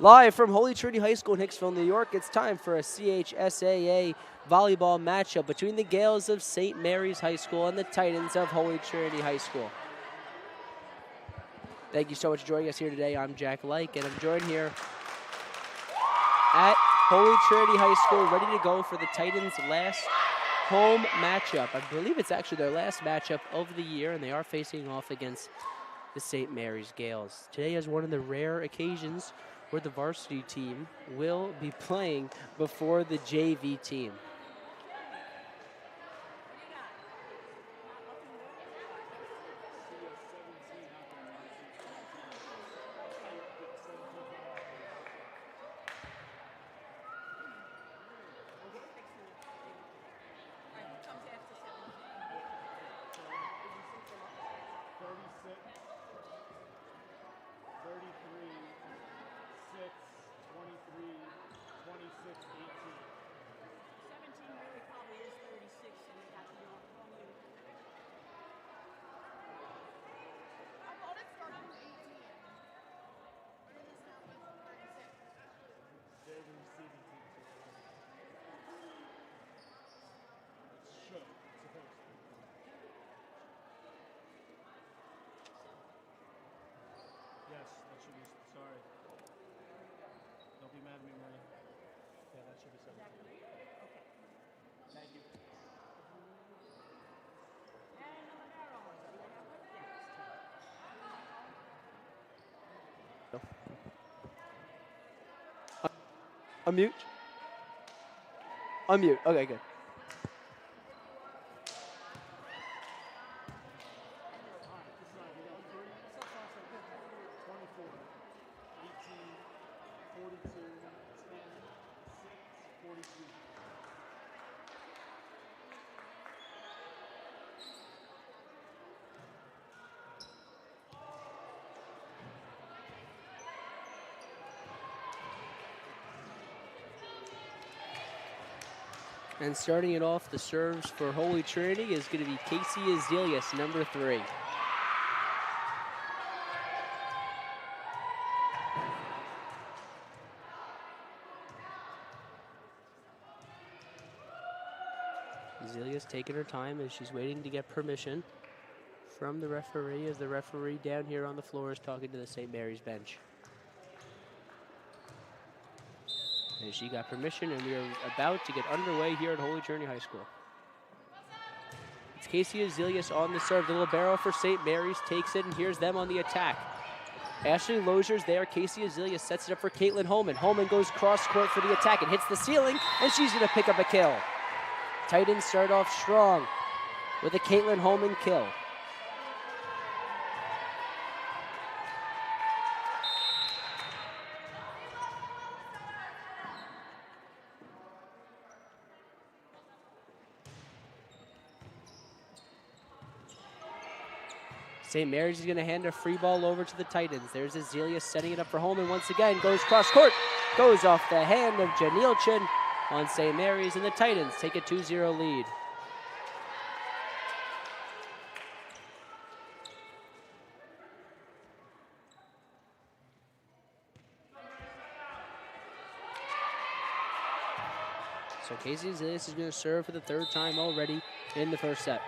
Live from Holy Trinity High School in Hicksville, New York, it's time for a CHSAA volleyball matchup between the Gales of St. Mary's High School and the Titans of Holy Trinity High School. Thank you so much for joining us here today. I'm Jack Like, and I'm joined here at Holy Trinity High School, ready to go for the Titans' last home matchup. I believe it's actually their last matchup of the year, and they are facing off against the St. Mary's Gales. Today is one of the rare occasions where the varsity team will be playing before the JV team. Unmute. Unmute. Okay, good. And starting it off, the serves for Holy Trinity is going to be Casey Azelius, number 3. Azelius taking her time as she's waiting to get permission from the referee, as the referee down here on the floor is talking to the St. Mary's bench. And she got permission, and we are about to get underway here at Holy Trinity High School. It's Casey Azelius on the serve. The libero for St. Mary's takes it, and here's them on the attack. Ashley Lozier's there. Casey Azelius sets it up for Caitlin Holman. Holman goes cross court for the attack and hits the ceiling, and she's going to pick up a kill. Titans start off strong with a Caitlin Holman kill. St. Mary's is going to hand a free ball over to the Titans. There's Azelius setting it up for Holman once again. Goes cross court. Goes off the hand of Janilchin on St. Mary's, and the Titans take a 2-0 lead. So Casey Azelius is going to serve for the 3rd time already in the first set.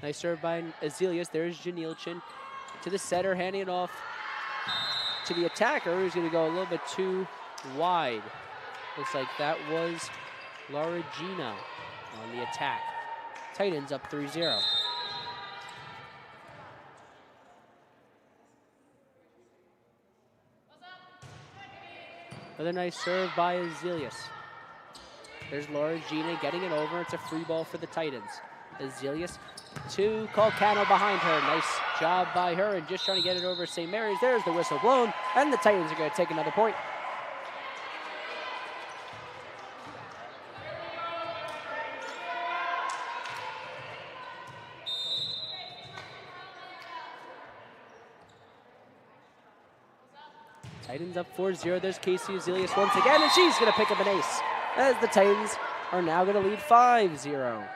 Nice serve by Azelius. There's Janilchin to the setter, handing it off to the attacker, who's going to go a little bit too wide. Looks like that was Laura Gina on the attack. Titans up 3-0. Another nice serve by Azelius. There's Laura Gina getting it over. It's a free ball for the Titans. Azelius to Colcano behind her. Nice job by her, and just trying to get it over St. Mary's. There's the whistle blown, and the Titans are going to take another point. Titans up 4-0. There's Casey Azelius once again, and she's going to pick up an ace as the Titans are now going to lead 5-0.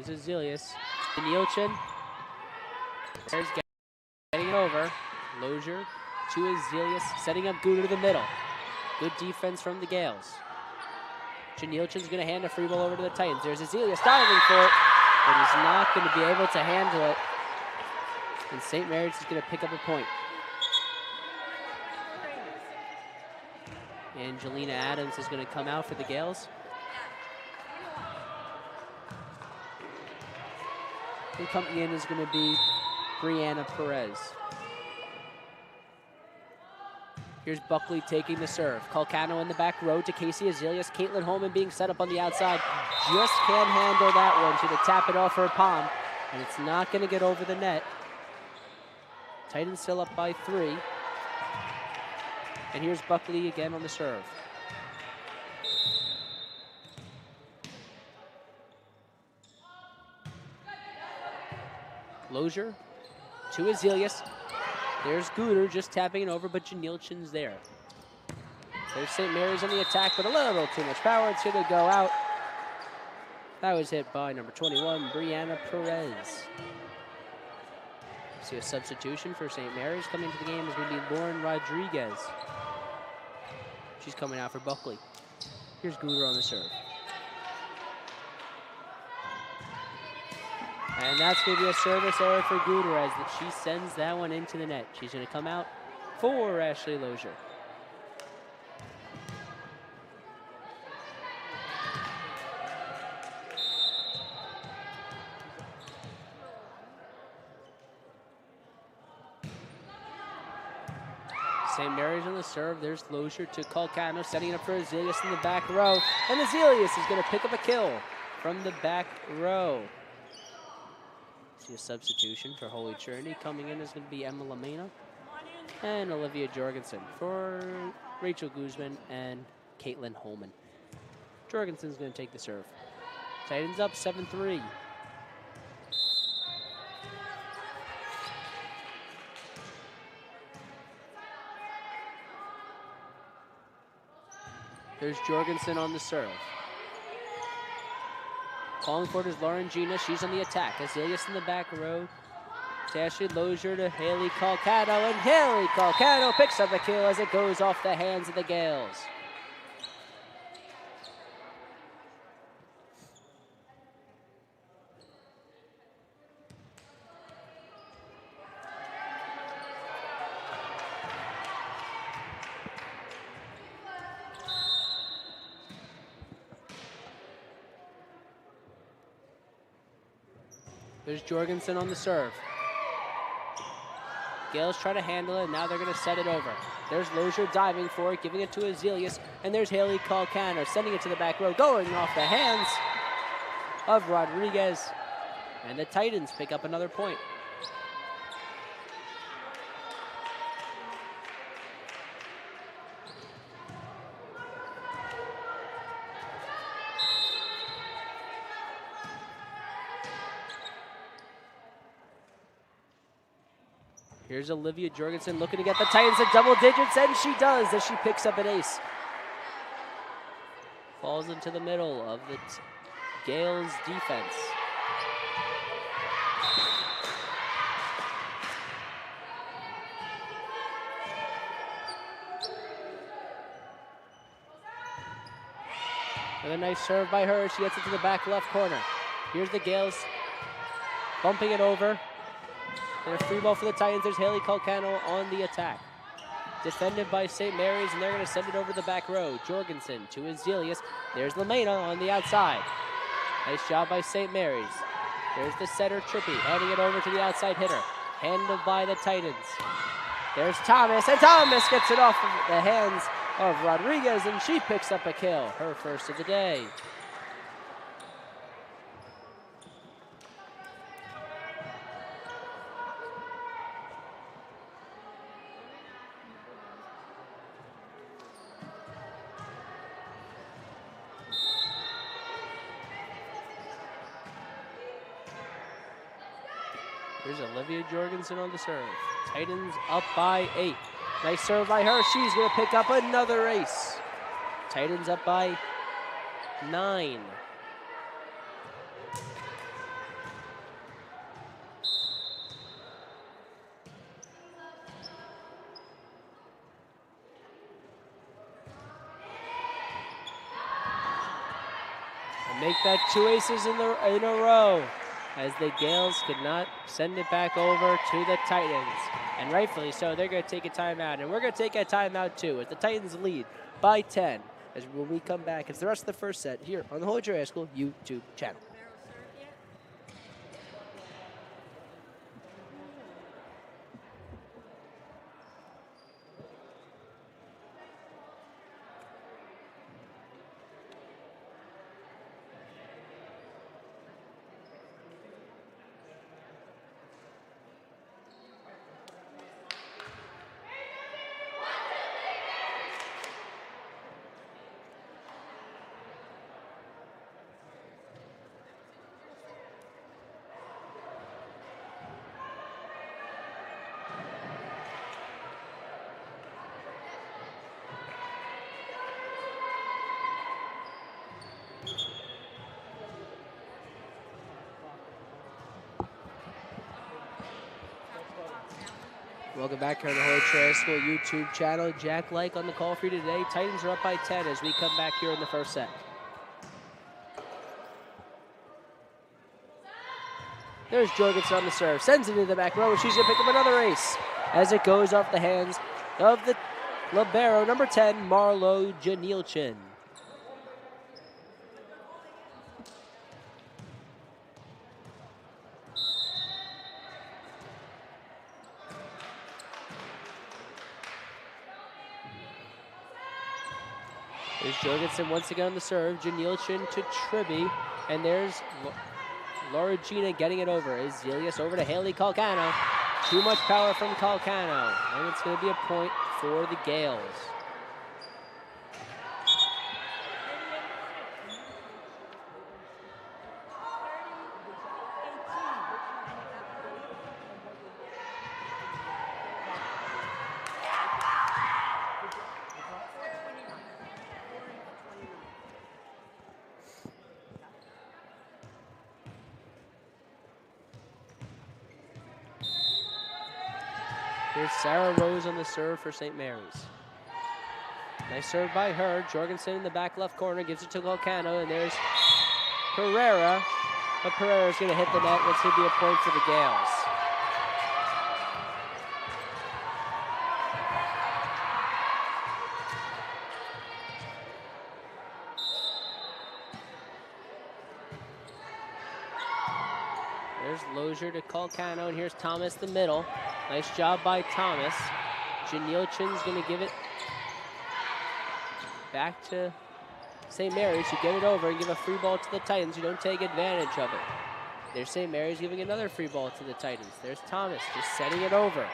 There's Azilius. Danielchin. There's getting it over. Lozier to Azilius, setting up Guder to the middle. Good defense from the Gales. Janilchin's going to hand a free ball over to the Titans. There's Azilius diving for it, but he's not going to be able to handle it. And St. Mary's is going to pick up a point. Angelina Adams is going to come out for the Gales. And coming in is going to be Brianna Perez. Here's Buckley taking the serve. Calcano in the back row to Casey Azilius. Caitlin Holman being set up on the outside. Just can't handle that one. She's going to tap it off her palm, and it's not going to get over the net. Titans still up by 3. And here's Buckley again on the serve. Lozier to Azilius. There's Guder just tapping it over, but Janilchin's there. There's St. Mary's on the attack, but a little too much power. It's going to go out. That was hit by number 21, Brianna Perez. See a substitution for St. Mary's coming to the game is going to be Lauren Rodriguez. She's coming out for Buckley. Here's Guder on the serve. And that's going to be a service error for Guder as she sends that one into the net. She's going to come out for Ashley Lozier. St. Mary's on the serve. There's Lozier to Calcano, setting it up for Azilius in the back row. And Azilius is going to pick up a kill from the back row. See a substitution for Holy Trinity. Coming in is going to be Emma Lamena and Olivia Jorgensen for Rachel Guzman and Caitlin Holman. Jorgensen's going to take the serve. Titans up 7-3. There's Jorgensen on the serve. Calling for it is Lauren Gina. She's on the attack. Azilius in the back row. Ashley Lozier to Haley Calcano, and Haley Calcano picks up a kill as it goes off the hands of the Gales. There's Jorgensen on the serve. Gales try to handle it, and now they're going to set it over. There's Lozier diving for it, giving it to Azilius, and there's Haley Calcano sending it to the back row, going off the hands of Rodriguez. And the Titans pick up another point. Here's Olivia Jorgensen looking to get the Titans to double digits, and she does as she picks up an ace. Falls into the middle of the Gales defense. And a nice serve by her. She gets it to the back left corner. Here's the Gales bumping it over. And a free ball for the Titans. There's Haley Calcano on the attack. Defended by St. Mary's, and they're going to send it over the back row. Jorgensen to Azilius. There's Lamena on the outside. Nice job by St. Mary's. There's the setter, Trippy, handing it over to the outside hitter. Handled by the Titans. There's Thomas, and Thomas gets it off of the hands of Rodriguez, and she picks up a kill, her first of the day. Here's Olivia Jorgensen on the serve. Titans up by 8. Nice serve by her. She's going to pick up another ace. Titans up by 9. And make that 2 aces in a row, as the Gales could not send it back over to the Titans. And rightfully so, they're going to take a timeout. And we're going to take a timeout too, as the Titans lead by 10. As when we come back, it's the rest of the first set here on the Holy Trinity High School YouTube channel. Welcome back here on the Holy Trinity High School YouTube channel. Jack Like on the call for you today. Titans are up by 10 as we come back here in the first set. There's Jorgensen on the serve. Sends it into the back row, and she's going to pick up another ace as it goes off the hands of the libero, number 10, Marlo Janilchin. There's Jorgensen once again on the serve. Janilchin to Tribby. And there's Laura Gina getting it over. Is Zelius over to Haley Calcano. Too much power from Calcano. And it's going to be a point for the Gales. Here's Sarah Rose on the serve for St. Mary's. Nice serve by her. Jorgensen in the back left corner gives it to Calcano, and there's Pereira. But Pereira's going to hit the net. It's going to be a point for the Gales. There's Lozier to Calcano, and here's Thomas the middle. Nice job by Thomas. Janilchin's going to give it back to St. Mary's, who get it over and give a free ball to the Titans, who don't take advantage of it. There's St. Mary's giving another free ball to the Titans. There's Thomas just setting it over.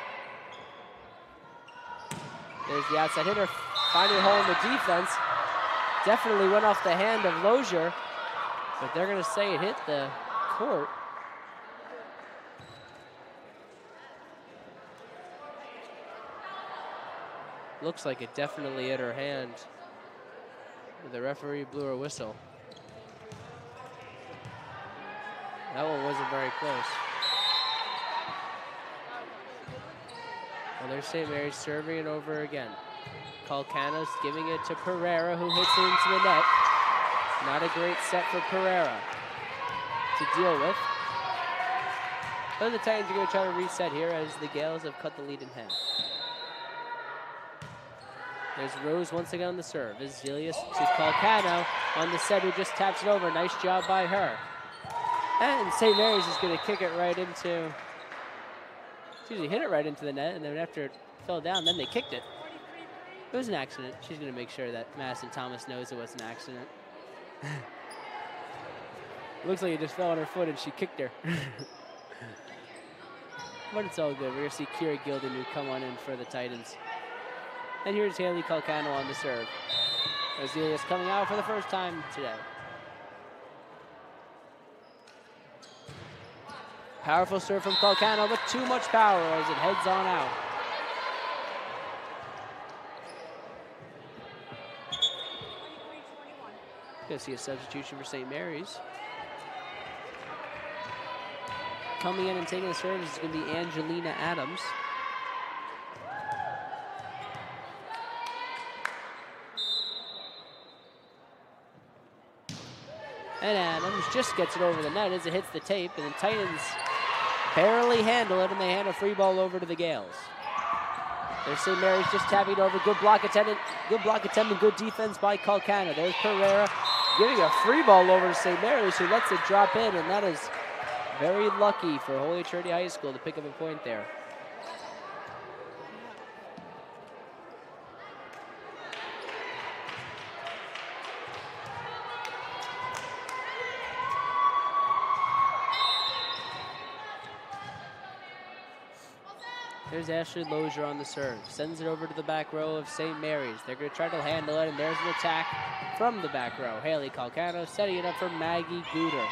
There's the outside hitter finding a hole in the defense. Definitely went off the hand of Lozier, but they're going to say it hit the court. Looks like it definitely hit her hand. The referee blew her whistle. That one wasn't very close. Well, there's St. Mary's serving it over again. Calcano's giving it to Pereira, who hits it into the net. Not a great set for Pereira to deal with. But the Titans are going to try to reset here as the Gales have cut the lead in half. There's Rose once again on the serve. Is Zelius to Calcano on the set, who just taps it over. Nice job by her. And St. Mary's is going to kick it right into, hit it right into the net, and then after it fell down, then they kicked it. It was an accident. She's going to make sure that Madison Thomas knows it was an accident. Looks like it just fell on her foot and she kicked her. But it's all good. We're going to see Kira Gilden, who come on in for the Titans. And here's Haley Calcano on the serve. Azelia's coming out for the first time today. Powerful serve from Calcano, but too much power as it heads on out. Gonna see a substitution for St. Mary's. Coming in and taking the serve is gonna be Angelina Adams. And Adams just gets it over the net as it hits the tape, and the Titans barely handle it, and they hand a free ball over to the Gales. There's St. Mary's just tapping it over. Good block attempt, good defense by Calcano. There's Pereira giving a free ball over to St. Mary's, who lets it drop in, and that is very lucky for Holy Trinity High School to pick up a point there. There's Ashley Lozier on the serve. Sends it over to the back row of St. Mary's. They're going to try to handle it, and there's an attack from the back row. Haley Calcano setting it up for Maggie Guter.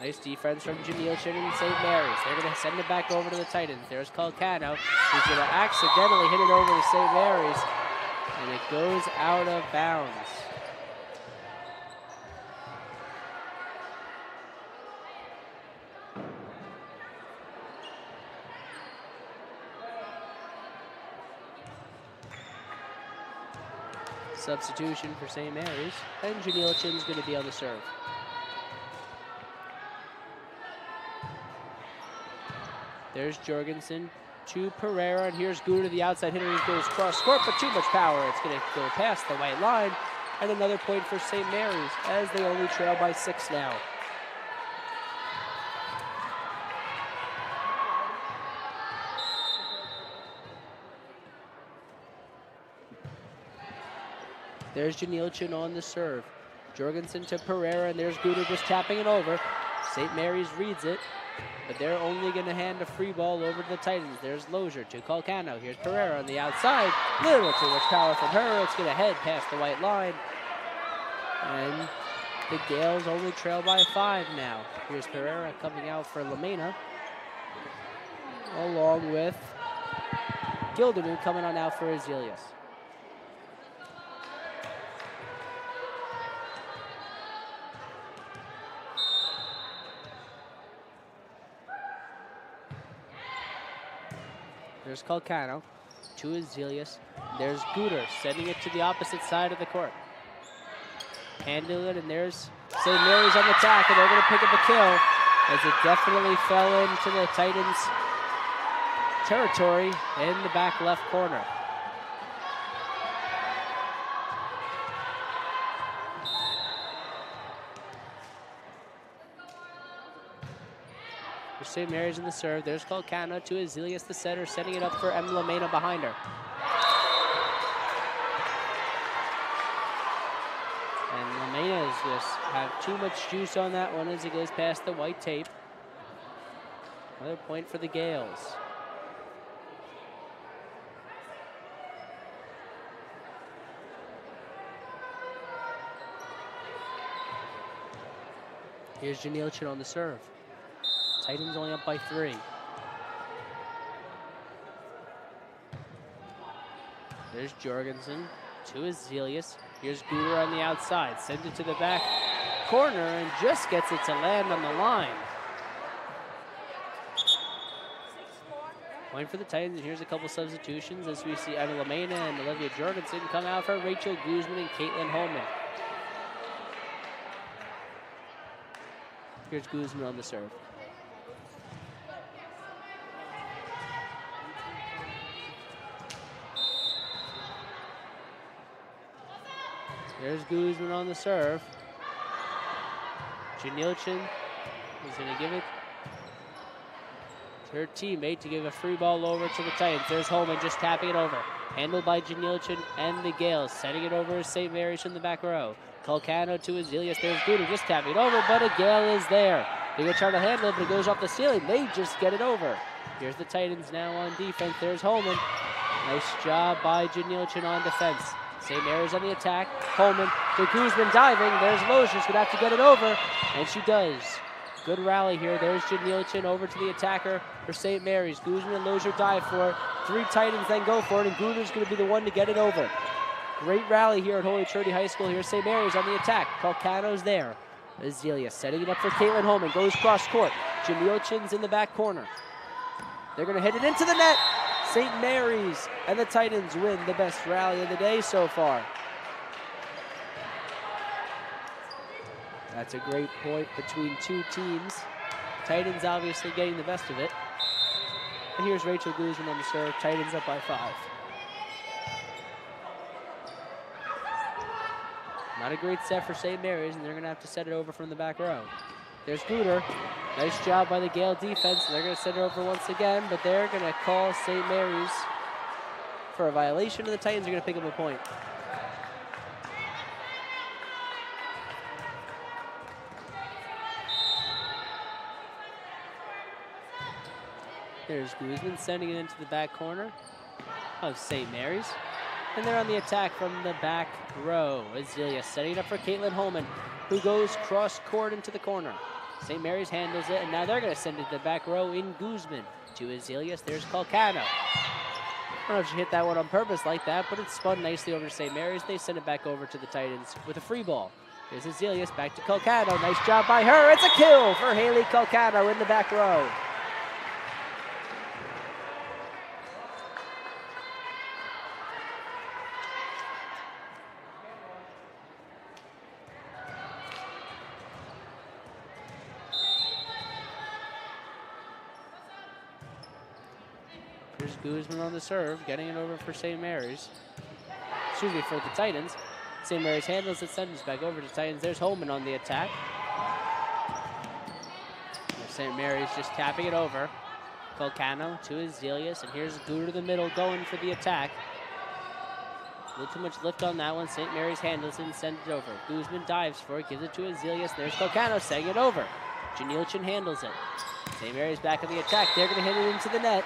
Nice defense from Janilchin and St. Mary's. They're going to send it back over to the Titans. There's Calcano, who's going to accidentally hit it over to St. Mary's, and it goes out of bounds. Substitution for St. Mary's, and Janilchin's going to be on the serve. There's Jorgensen to Pereira, and here's Guter to the outside hitter. He goes cross court, but too much power. It's going to go past the white line, and another point for St. Mary's as they only trail by 6 now. There's Janilchin on the serve. Jorgensen to Pereira, and there's Guter just tapping it over. St. Mary's reads it, but they're only going to hand a free ball over to the Titans. There's Lozier to Calcano. Here's Pereira on the outside. Little too much power from her. It's going to head past the white line. And the Gales only trail by 5 now. Here's Pereira coming out for Lamena, along with Gilderman coming on out for Azelius. There's Calcano to Azelius. There's Guter sending it to the opposite side of the court. Handle it, and there's St. Mary's on the attack, and they're going to pick up a kill as it definitely fell into the Titans' territory in the back left corner. St. Mary's in the serve. There's Calcano to Azelius, the setter, setting it up for Emma Lamena behind her. And Lamena is just have too much juice on that one as it goes past the white tape. Another point for the Gales. Here's Janilchin on the serve. Titans only up by 3. There's Jorgensen to Azelius. Here's Guter on the outside. Sends it to the back corner and just gets it to land on the line. Point for the Titans, and here's a couple substitutions as we see Emma Lamena and Olivia Jorgensen come out for Rachel Guzman and Caitlin Holman. Here's Guzman on the serve. There's Guzman on the serve. Janilchin is going to give it to her teammate to give a free ball over to the Titans. There's Holman just tapping it over. Handled by Janilchin and the Gales. Setting it over to St. Mary's from the back row. Calcano to Azelius. There's Guter just tapping it over, but a Gale is there. They're going to try to handle it, but it goes off the ceiling. They just get it over. Here's the Titans now on defense. There's Holman. Nice job by Janilchin on defense. St. Mary's on the attack. Holman to Guzman diving. There's Lozier. She's going to have to get it over, and she does. Good rally here. There's Janilchin over to the attacker for St. Mary's. Guzman and Lozier dive for it. 3 Titans then go for it, and Guter's going to be the one to get it over. Great rally here at Holy Trinity High School. Here's St. Mary's on the attack. Calcano's there. Azelius setting it up for Caitlin Holman. Goes cross court. Janilchin's in the back corner. They're going to hit it into the net. St. Mary's and the Titans win the best rally of the day so far. That's a great point between two teams. Titans obviously getting the best of it. And here's Rachel Guzman on the serve. Titans up by 5. Not a great set for St. Mary's, and they're going to have to set it over from the back row. There's Guter. Nice job by the Gale defense. They're going to set it over once again, but they're going to call St. Mary's for a violation, and the Titans are going to pick up a point. There's Guzman sending it into the back corner of St. Mary's. And they're on the attack from the back row. Azealia setting it up for Caitlin Holman, who goes cross-court into the corner. St. Mary's handles it, and now they're going to send it to the back row in Guzman. To Azealia, there's Calcano. I don't know if she hit that one on purpose like that, but it spun nicely over to St. Mary's. They send it back over to the Titans with a free ball. Here's Azealia, back to Calcano. Nice job by her. It's a kill for Haley Calcano in the back row. Here's Guzman on the serve, getting it over for St. Mary's. Excuse me, for the Titans. St. Mary's handles it, sends it back over to Titans. There's Holman on the attack. St. Mary's just tapping it over. Calcano to Azealia, and here's Guter to the middle going for the attack. A little too much lift on that one. St. Mary's handles it and sends it over. Guzman dives for it, gives it to Azealia. There's Calcano setting it over. Janilchin handles it. St. Mary's back on the attack. They're going to hit it into the net.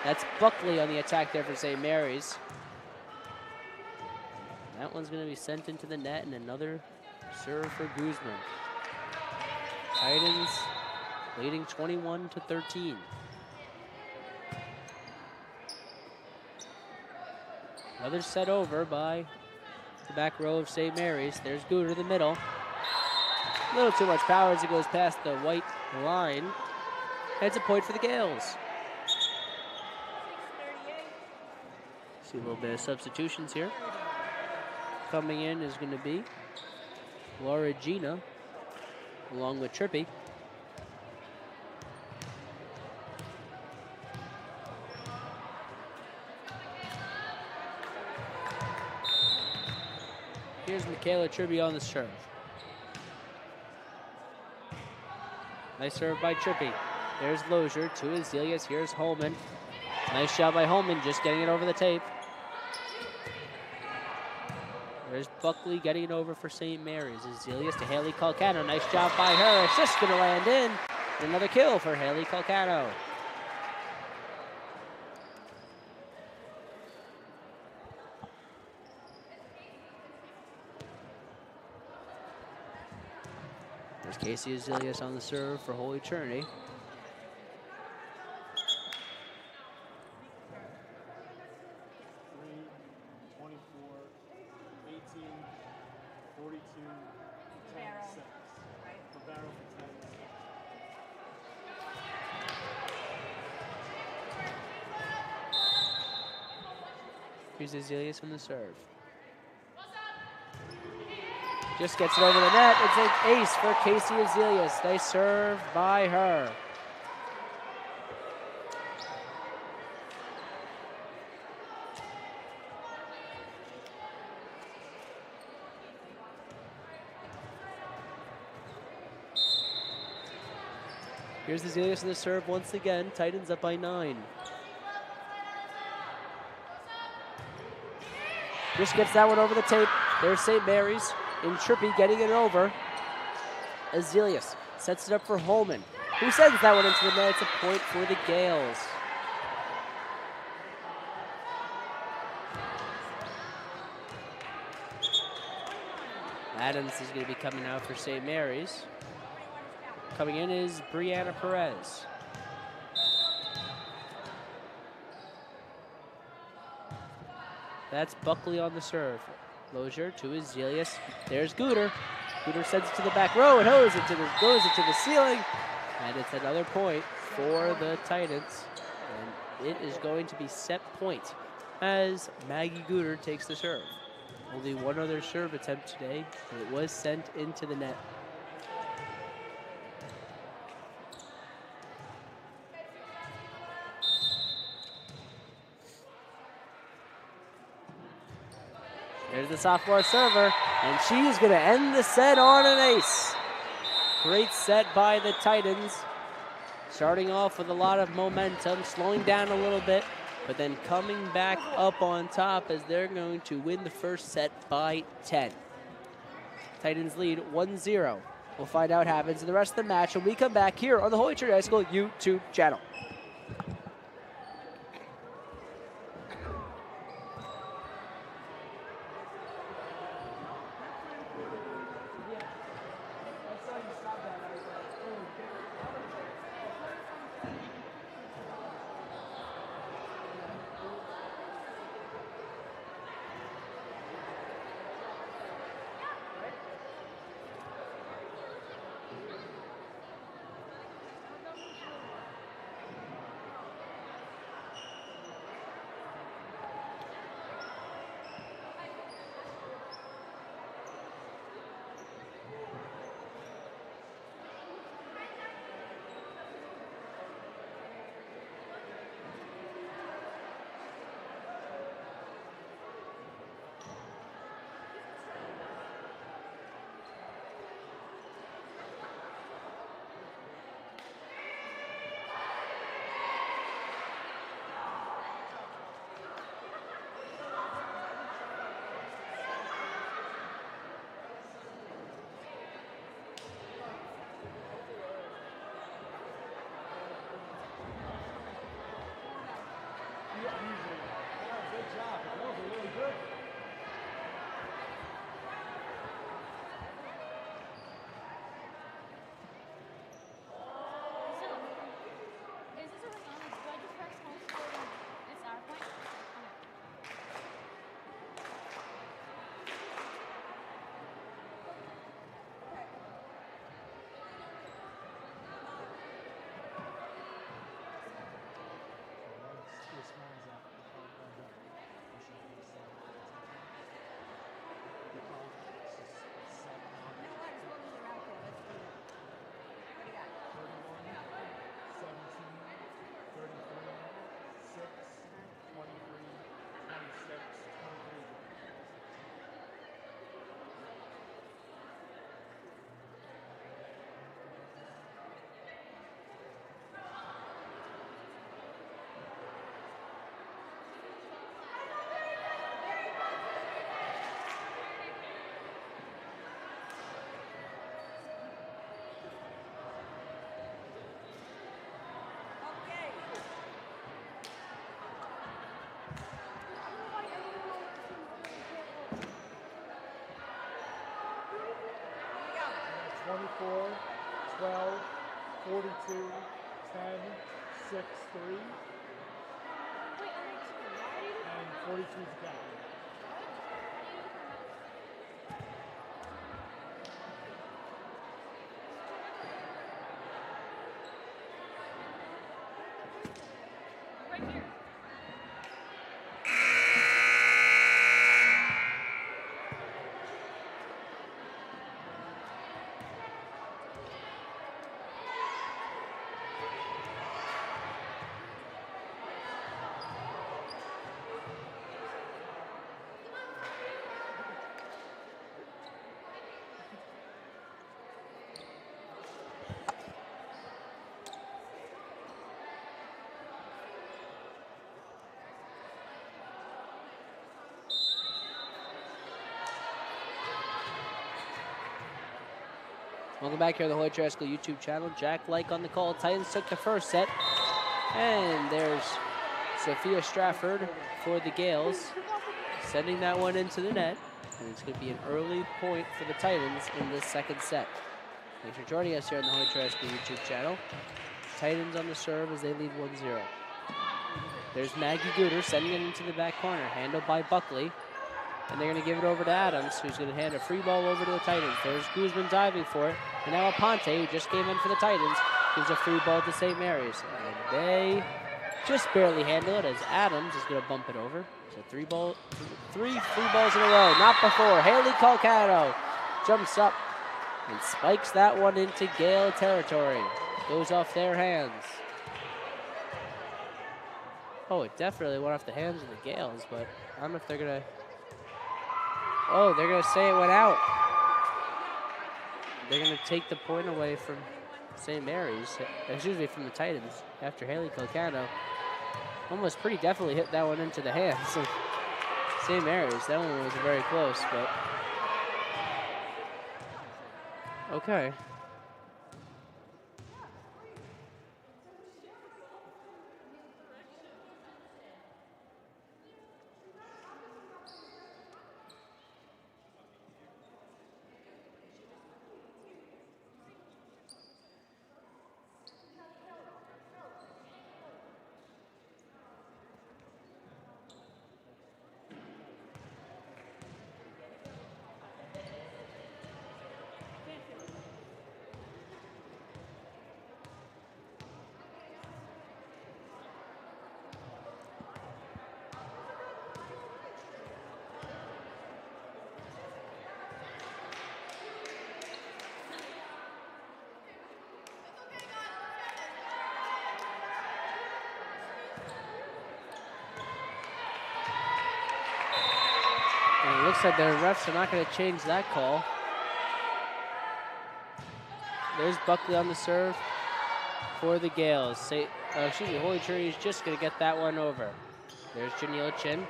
That's Buckley on the attack there for St. Mary's. That one's going to be sent into the net, and another serve for Guzman. Titans leading 21-13. Another set over by the back row of St. Mary's. There's Guter to the middle. A little too much power as it goes past the white line. That's a point for the Gales. See a little bit of substitutions here. Coming in is going to be Laura Gina, along with Trippy. Here's Michaela Trippy on the serve. Nice serve by Trippy. There's Lozier to Azealia. Here's Holman. Nice job by Holman, just getting it over the tape. There's Buckley getting it over for St. Mary's. Azealia to Haley Calcano. Nice job by her. Assist going to land in. Another kill for Haley Calcano. There's Casey Azealia on the serve for Holy Trinity. Here's Azealia on the serve. Just gets it over the net. It's an ace for Casey Azealia. Nice serve by her. Here's Azealia on the serve once again. Titans up by 9. Just gets that one over the tape. There's St. Mary's. And Trippy getting it over. Azealia sets it up for Holman, who sends that one into the net. It's a point for the Gales. Adams is going to be coming out for St. Mary's. Coming in is Brianna Perez. That's Buckley on the serve. Lozier to Azealia. There's Guter. Guter sends it to the back row and goes into the ceiling. And it's another point for the Titans. And it is going to be set point as Maggie Guter takes the serve. Only one other serve attempt today, but it was sent into the net. Here's the sophomore server, and she's going to end the set on an ace. Great set by the Titans. Starting off with a lot of momentum, slowing down a little bit, but then coming back up on top as they're going to win the first set by 10. Titans lead 1-0. We'll find out what happens in the rest of the match when we come back here on the Holy Trinity High School YouTube channel. Four, 12, 42, 10, 6, 3, and 42 is the captain. Right here. Welcome back here on the Holy Trinity High School YouTube channel. Jack Like on the call. Titans took the first set. And there's Sophia Strafford for the Gales, sending that one into the net. And it's going to be an early point for the Titans in this second set. Thanks for joining us here on the Holy Trinity High School YouTube channel. Titans on the serve as they lead 1-0. There's Maggie Gooder sending it into the back corner, handled by Buckley. And they're going to give it over to Adams, who's going to hand a free ball over to the Titans. There's Guzman diving for it. And now Aponte, who just came in for the Titans, gives a free ball to St. Mary's. And they just barely handle it as Adams is going to bump it over. So three free balls in a row. Not before. Haley Calcado jumps up and spikes that one into Gale territory. Goes off their hands. Oh, it definitely went off the hands of the Gales, but I don't know if they're going to... Oh, they're going to say it went out. They're going to take the point away from St. Mary's, excuse me, from the Titans after Haley Colcano almost pretty definitely hit that one into the hands of St. Mary's. That one was very close, but okay. And it looks like the refs are not going to change that call. There's Buckley on the serve for the Gales. Holy Trinity is just going to get that one over. There's Janila Chin.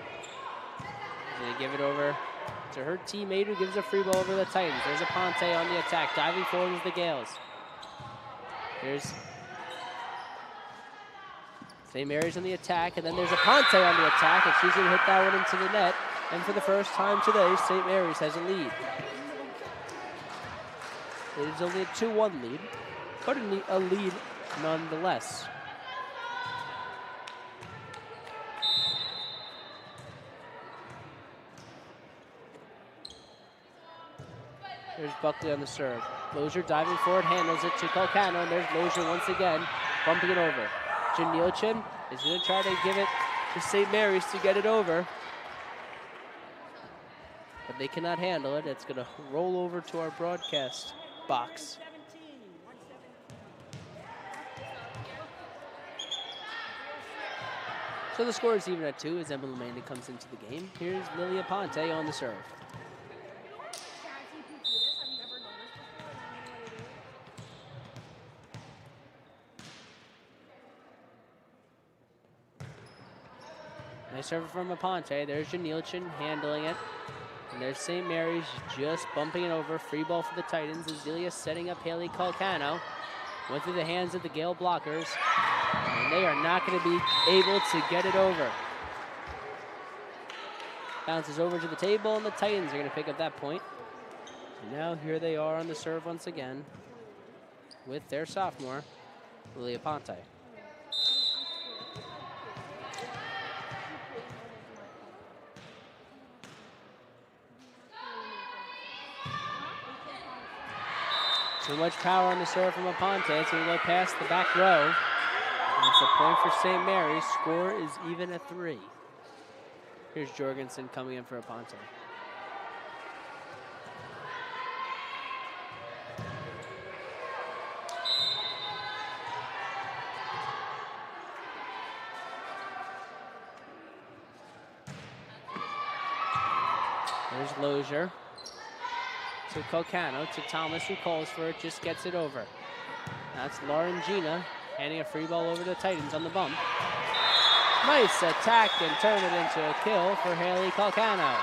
Going to give it over to her teammate who gives a free ball over the Titans. There's Aponte on the attack. Diving forward is the Gales. There's St. Mary's on the attack, and then there's Aponte on the attack, and she's going to hit that one into the net. And for the first time today, St. Mary's has a lead. It is only a 2-1 lead, but a lead nonetheless. There's Buckley on the serve. Lozier diving forward, handles it to Colcano, and there's Lozier once again, bumping it over. Janilchin is going to try to give it to St. Mary's to get it over. But they cannot handle it. It's going to roll over to our broadcast box. So the score is even at 2 as Emma Lemanda comes into the game. Here's Lilia Ponte on the serve. Nice serve from Aponte. There's Janilchin handling it. And there's St. Mary's just bumping it over. Free ball for the Titans. Azealia setting up Haley Colcano. Went through the hands of the Gale blockers. And they are not going to be able to get it over. Bounces over to the table, and the Titans are going to pick up that point. And now here they are on the serve once again with their sophomore, Lilia Ponte. Too much power on the serve from Aponte. It's going to go past the back row. And it's a point for St. Mary's. Score is even at 3. Here's Jorgensen coming in for Aponte. There's Lozier. To Colcano, to Thomas, who calls for it, just gets it over. That's Lauren Gina handing a free ball over to the Titans on the bump. Nice attack and turn it into a kill for Haley Colcano.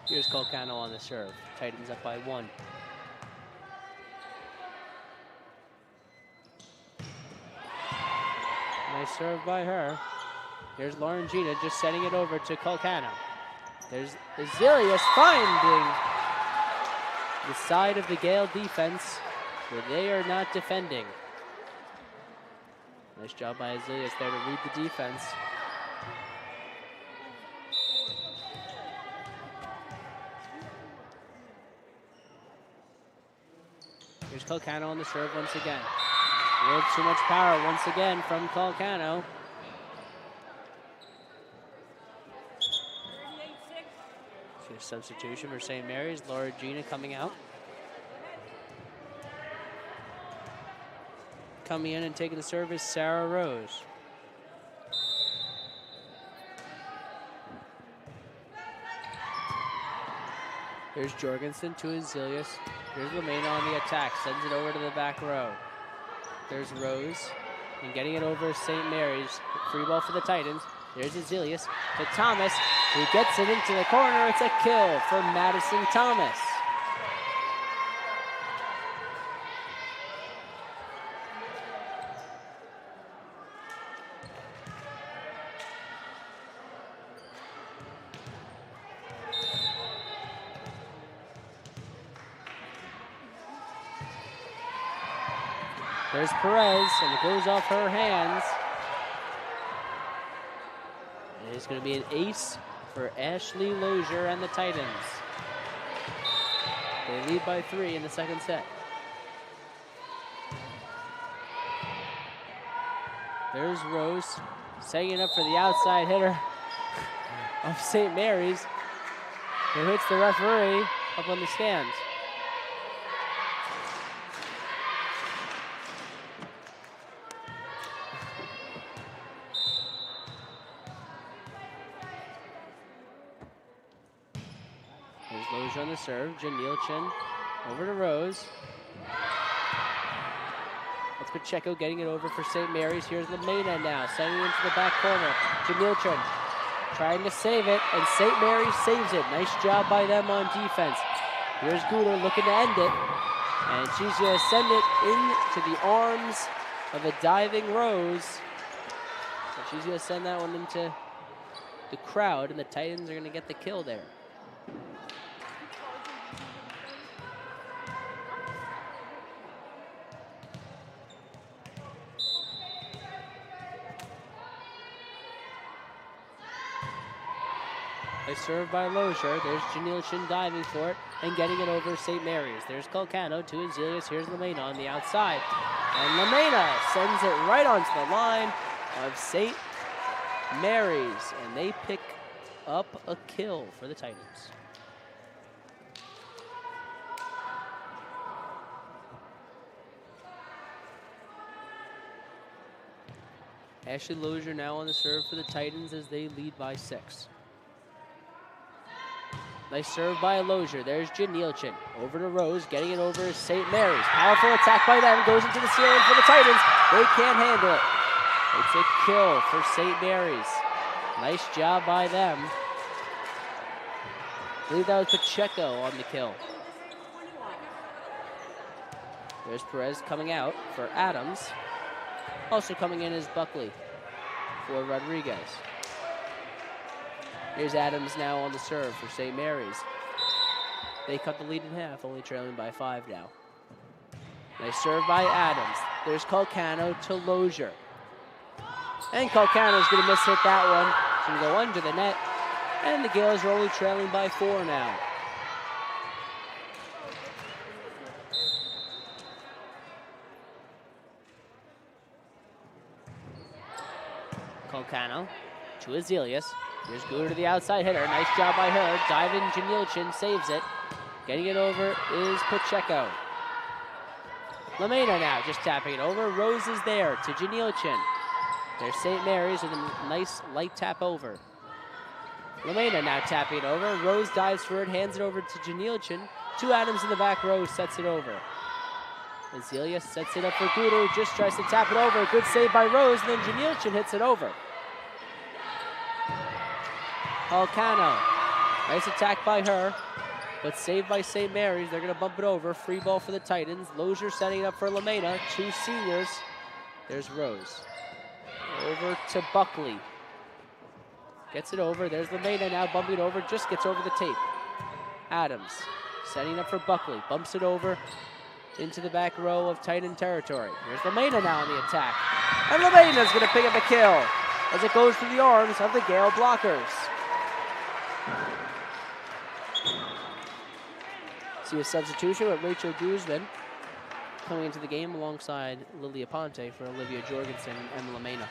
Here's Colcano on the serve. Titans up by 1. Nice serve by her. Here's Lauren Gina just setting it over to Colcano. There's Azilius finding the side of the Gale defense where they are not defending. Nice job by Azilius there to read the defense. Here's Colcano on the serve once again. A little too much power once again from Colcano. Substitution for St. Mary's. Laura Gina coming out. coming in and taking the serve is Sarah Rose. There's Jorgensen to Azilius. Here's Lamena on the attack, sends it over to the back row. There's Rose, and getting it over St. Mary's. Free ball for the Titans. There's Azilius to Thomas, who gets it into the corner. It's a kill for Madison Thomas. There's Perez, and it goes off her hands. And it's going to be an ace for Ashley Lozier and the Titans. They lead by 3 in the second set. There's Rose, setting it up for the outside hitter of St. Mary's, who hits the referee up on the stands. Lozier on the serve. Janilchin over to Rose. That's Pacheco getting it over for St. Mary's. Here's Lamena now, sending it into the back corner. Janilchin trying to save it, and St. Mary's saves it. Nice job by them on defense. Here's Guder looking to end it, and she's going to send it into the arms of a diving Rose. So she's going to send that one into the crowd, and the Titans are going to get the kill there. Nice serve by Lozier. There's Janilchin diving for it and getting it over St. Mary's. There's Calcano to Azilius. Here's Lamena on the outside. And Lamena sends it right onto the line of St. Mary's. And they pick up a kill for the Titans. Ashley Lozier now on the serve for the Titans as they lead by 6. Nice serve by Lozier. There's Janilchin. Over to Rose, getting it over St. Mary's. Powerful attack by them. Goes into the ceiling for the Titans. They can't handle it. It's a kill for St. Mary's. Nice job by them. I believe that was Pacheco on the kill. There's Perez coming out for Adams. Also coming in is Buckley for Rodriguez. Here's Adams now on the serve for St. Mary's. They cut the lead in half, only trailing by 5 now. Nice serve by Adams. There's Calcano to Lozier. And Calcano's going to miss-hit that one. It's going to go under the net. And the Gales are only trailing by 4 now. Calcano to Azilius. Here's Guder to the outside hitter. Nice job by her. Diving Janilchin saves it. Getting it over is Pacheco. Lamena now just tapping it over. Rose is there to Janilchin. There's St. Mary's with a nice light tap over. Lamena now tapping it over. Rose dives for it, hands it over to Janilchin. 2 Adams in the back row sets it over. Azilius sets it up for Guder, who just tries to tap it over. Good save by Rose, and then Janilchin hits it over. Calcano, nice attack by her, but saved by St. Mary's. They're going to bump it over. Free ball for the Titans. Lozier setting it up for Lamena. 2 seniors. There's Rose. Over to Buckley. Gets it over. There's Lamena now bumping it over. Just gets over the tape. Adams setting up for Buckley. Bumps it over into the back row of Titan territory. Here's Lamena now on the attack. And Lamena's going to pick up a kill as it goes through the arms of the Gale blockers. See a substitution with Rachel Guzman coming into the game alongside Lilia Ponte for Olivia Jorgensen and Lamena.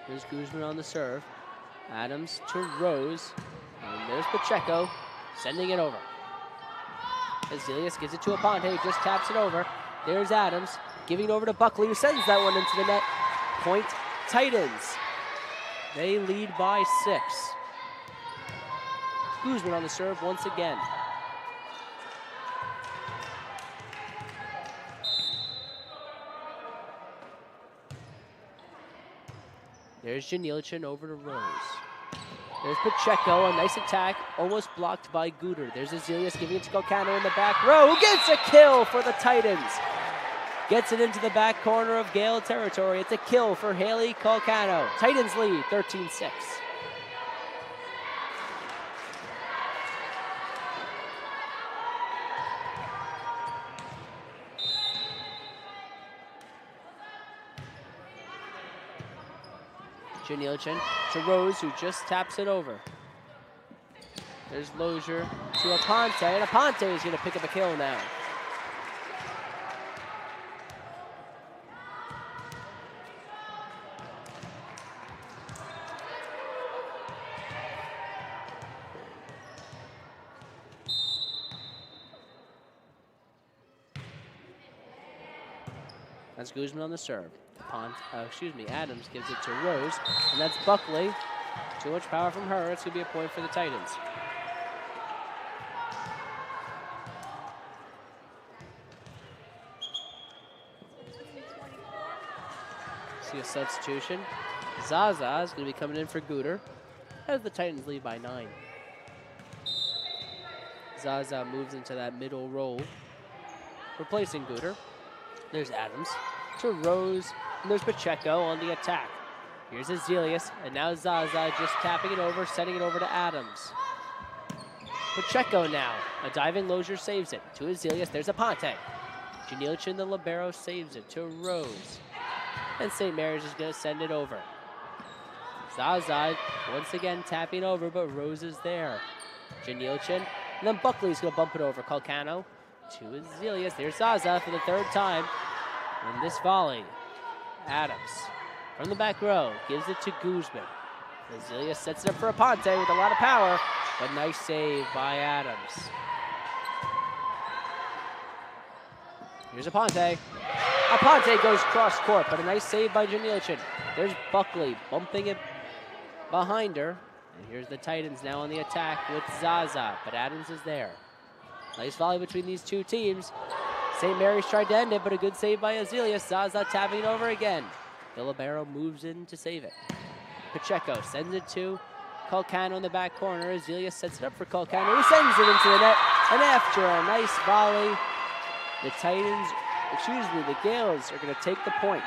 Here's Guzman on the serve. Adams to Rose. And there's Pacheco sending it over. Azilius gives it to Aponte, just taps it over. There's Adams giving it over to Buckley, who sends that one into the net. Point Titans. They lead by 6. Guzman on the serve once again. There's Janilchin over to Rose. There's Pacheco, a nice attack, almost blocked by Guter. There's Azilius giving it to Calcano in the back row, who gets a kill for the Titans. Gets it into the back corner of Gale territory. It's a kill for Haley Calcano. Titans lead 13-6. Janilchin to Rose, who just taps it over. There's Lozier to Aponte, and Aponte is going to pick up a kill now. That's Guzman on the serve. Adams gives it to Rose, and that's Buckley. Too much power from her. It's going to be a point for the Titans. See a substitution. Zaza is going to be coming in for Guter as the Titans lead by 9. Zaza moves into that middle role, replacing Guter. There's Adams to Rose, and there's Pacheco on the attack. Here's Azilius, and now Zaza just tapping it over, sending it over to Adams. Pacheco now, a diving Lozier saves it to Azilius. There's Aponte. Janilchin, the libero, saves it to Rose. And St. Mary's is going to send it over. Zaza once again tapping over, but Rose is there. Janilchin, and then Buckley's going to bump it over. Calcano to Azilius. There's Zaza for the 3rd time. And this volley, Adams from the back row gives it to Guzman. Azilius sets it up for Aponte with a lot of power, but nice save by Adams. Here's Aponte. Aponte goes cross court, but a nice save by Janilchin. There's Buckley bumping it behind her. And here's the Titans now on the attack with Zaza, but Adams is there. Nice volley between these two teams. St. Mary's tried to end it, but a good save by Azilius. Zaza tapping it over again. The libero moves in to save it. Pacheco sends it to Calcano in the back corner. Azilius sets it up for Calcano, who sends it into the net. And after a nice volley, the Gales are going to take the point.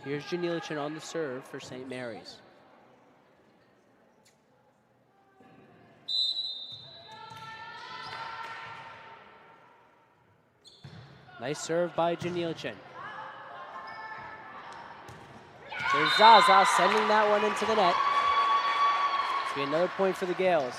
Here's Janilchin on the serve for St. Mary's. Nice serve by Janilchin. There's Zaza sending that one into the net. It's going to be another point for the Gales.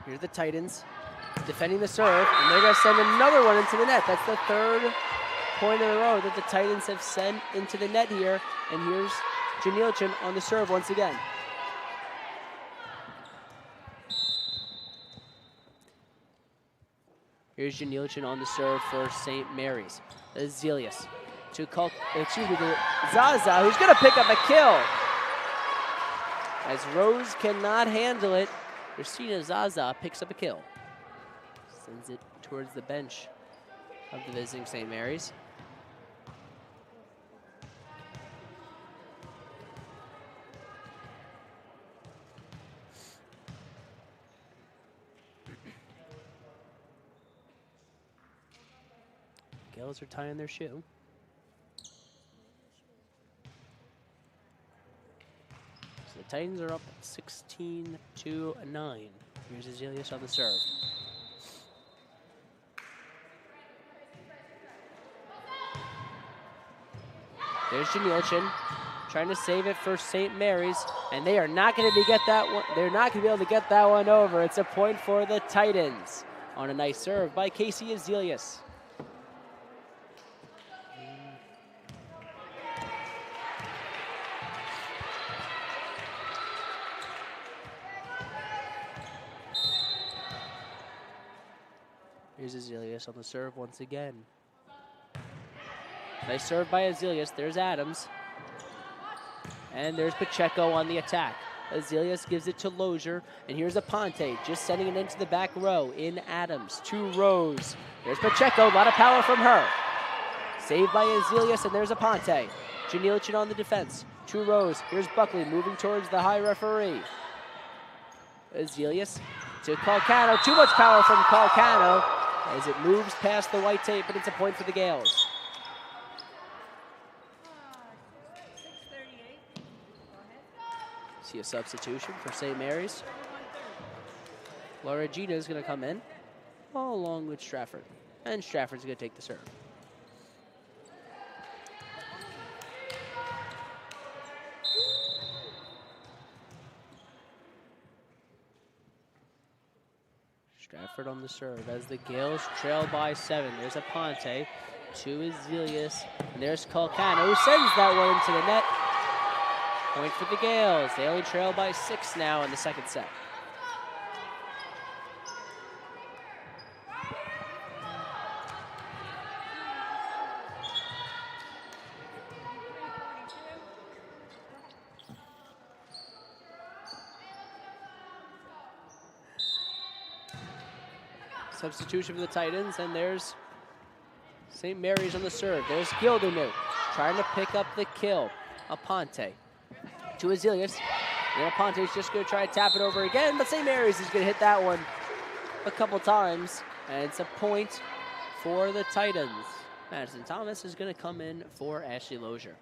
Here's the Titans defending the serve, and they're going to send another one into the net. That's the 3rd point in a row that the Titans have sent into the net here. And here's Janilchin on the serve once again. Here's Janilchin on the serve for St. Mary's. Azilius to Zaza, who's going to pick up a kill. As Rose cannot handle it, Christina Zaza picks up a kill. Sends it towards the bench of the visiting St. Mary's. Gales are tying their shoe. So the Titans are up 16-9. Here's Azelius on the serve. There's Janilchin trying to save it for St. Mary's, and they are not going to get that one. They're not going to be able to get that one over. It's a point for the Titans on a nice serve by Casey Azelius. Here's Azelius on the serve once again. Nice serve by Azelius. There's Adams. And there's Pacheco on the attack. Azelius gives it to Lozier. And here's Aponte just sending it into the back row in Adams. 2 rows. There's Pacheco. A lot of power from her. Saved by Azelius, and there's Aponte. Janilchin on the defense. 2 rows. Here's Buckley moving towards the high referee. Azelius to Calcano. Too much power from Calcano as it moves past the white tape, but it's a point for the Gales. 6:38. See a substitution for St. Mary's. Laura Gina is going to come in, all along with Stratford. And Stratford's going to take the serve. Stratford on the serve as the Gales trail by 7. There's Aponte to Azelius, and there's Calcano who sends that one into the net. Point for the Gales. They only trail by 6 now in the second set. Substitution for the Titans, and there's St. Mary's on the serve. There's Gildernew trying to pick up the kill. Aponte to Azelius. And Aponte's just going to try to tap it over again, but St. Mary's is going to hit that one a couple times, and it's a point for the Titans. Madison Thomas is going to come in for Ashley Lozier.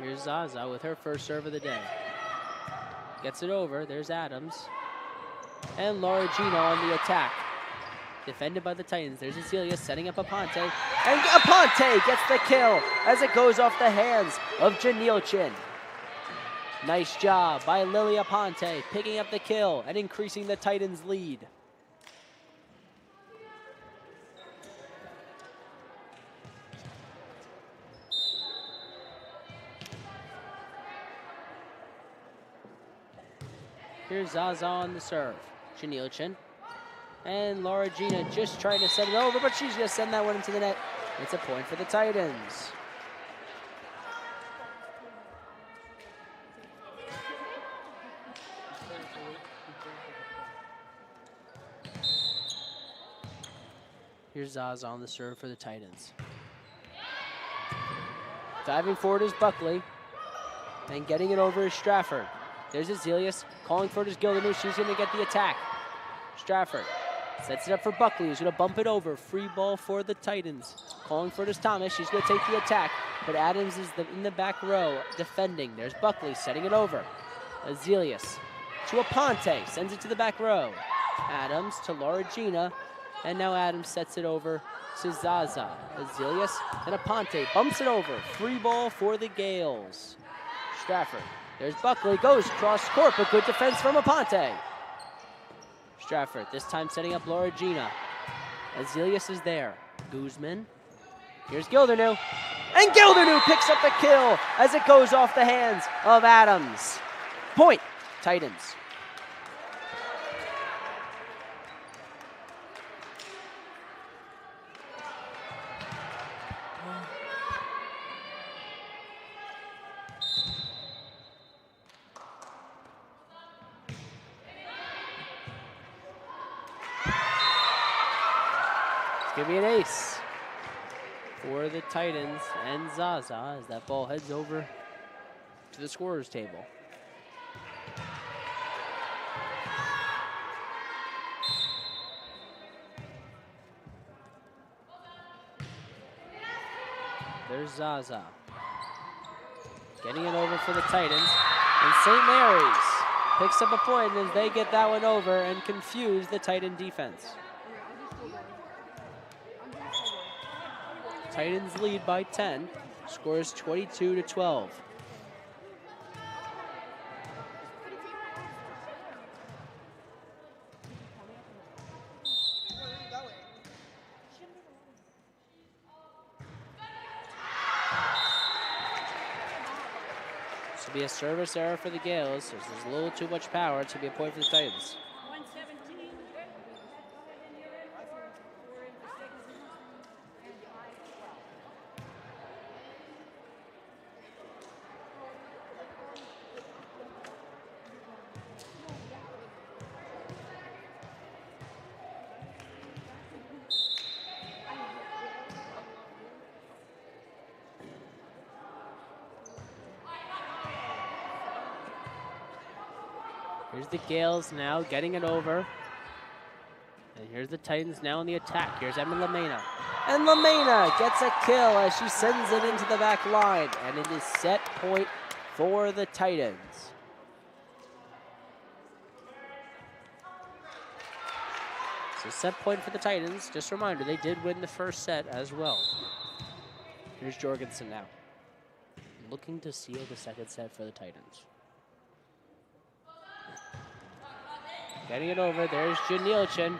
Here's Zaza with her first serve of the day. Gets it over. There's Adams. And Laura Gina on the attack. Defended by the Titans. There's Azelius setting up Aponte. And Aponte gets the kill as it goes off the hands of Janilchin. Nice job by Lily Aponte picking up the kill and increasing the Titans' lead. Here's Zaza on the serve. Janilchin. And Laura Gina just trying to set it over, but she's going to send that one into the net. It's a point for the Titans. Here's Zaza on the serve for the Titans. Diving forward is Buckley. And getting it over is Stratford. There's Azelius calling for it is Gildernew. She's going to get the attack. Stratford sets it up for Buckley, who's going to bump it over. Free ball for the Titans. Calling for it is Thomas. She's going to take the attack, but Adams is in the back row defending. There's Buckley setting it over. Azelius to Aponte. Sends it to the back row. Adams to Laura Gina. And now Adams sets it over to Zaza. Azelius and Aponte bumps it over. Free ball for the Gales. Stratford. There's Buckley, goes cross court, but good defense from Aponte. Stratford, this time setting up Laura Gina. Azelius is there. Guzman. Here's Gildernew. And Gildernew picks up the kill as it goes off the hands of Adams. Point, Titans. It's going to be an ace for the Titans and Zaza as that ball heads over to the scorer's table. There's Zaza. Getting it over for the Titans. And St. Mary's picks up a point as they get that one over and confuse the Titan defense. Titans lead by 10. Scores 22-12. This will be a service error for the Gales. There's a little too much power to be a point for the Titans. 117. Here's the Gales now getting it over. And here's the Titans now on the attack. Here's Emma Lamena. And Lamena gets a kill as she sends it into the back line. And it is set point for the Titans. So set point for the Titans. Just a reminder, they did win the first set as well. Here's Jorgensen now. Looking to seal the second set for the Titans. Getting it over, there's Janilchin.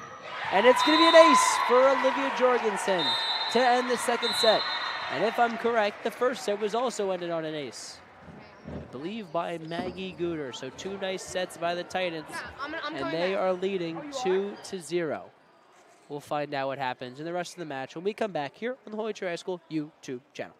And it's gonna be an ace for Olivia Jorgensen to end the second set. And if I'm correct, the first set was also ended on an ace. I believe by Maggie Gooder. So 2 nice sets by the Titans. And they are leading 2-0. We'll find out what happens in the rest of the match when we come back here on the Holy Trinity High School YouTube channel.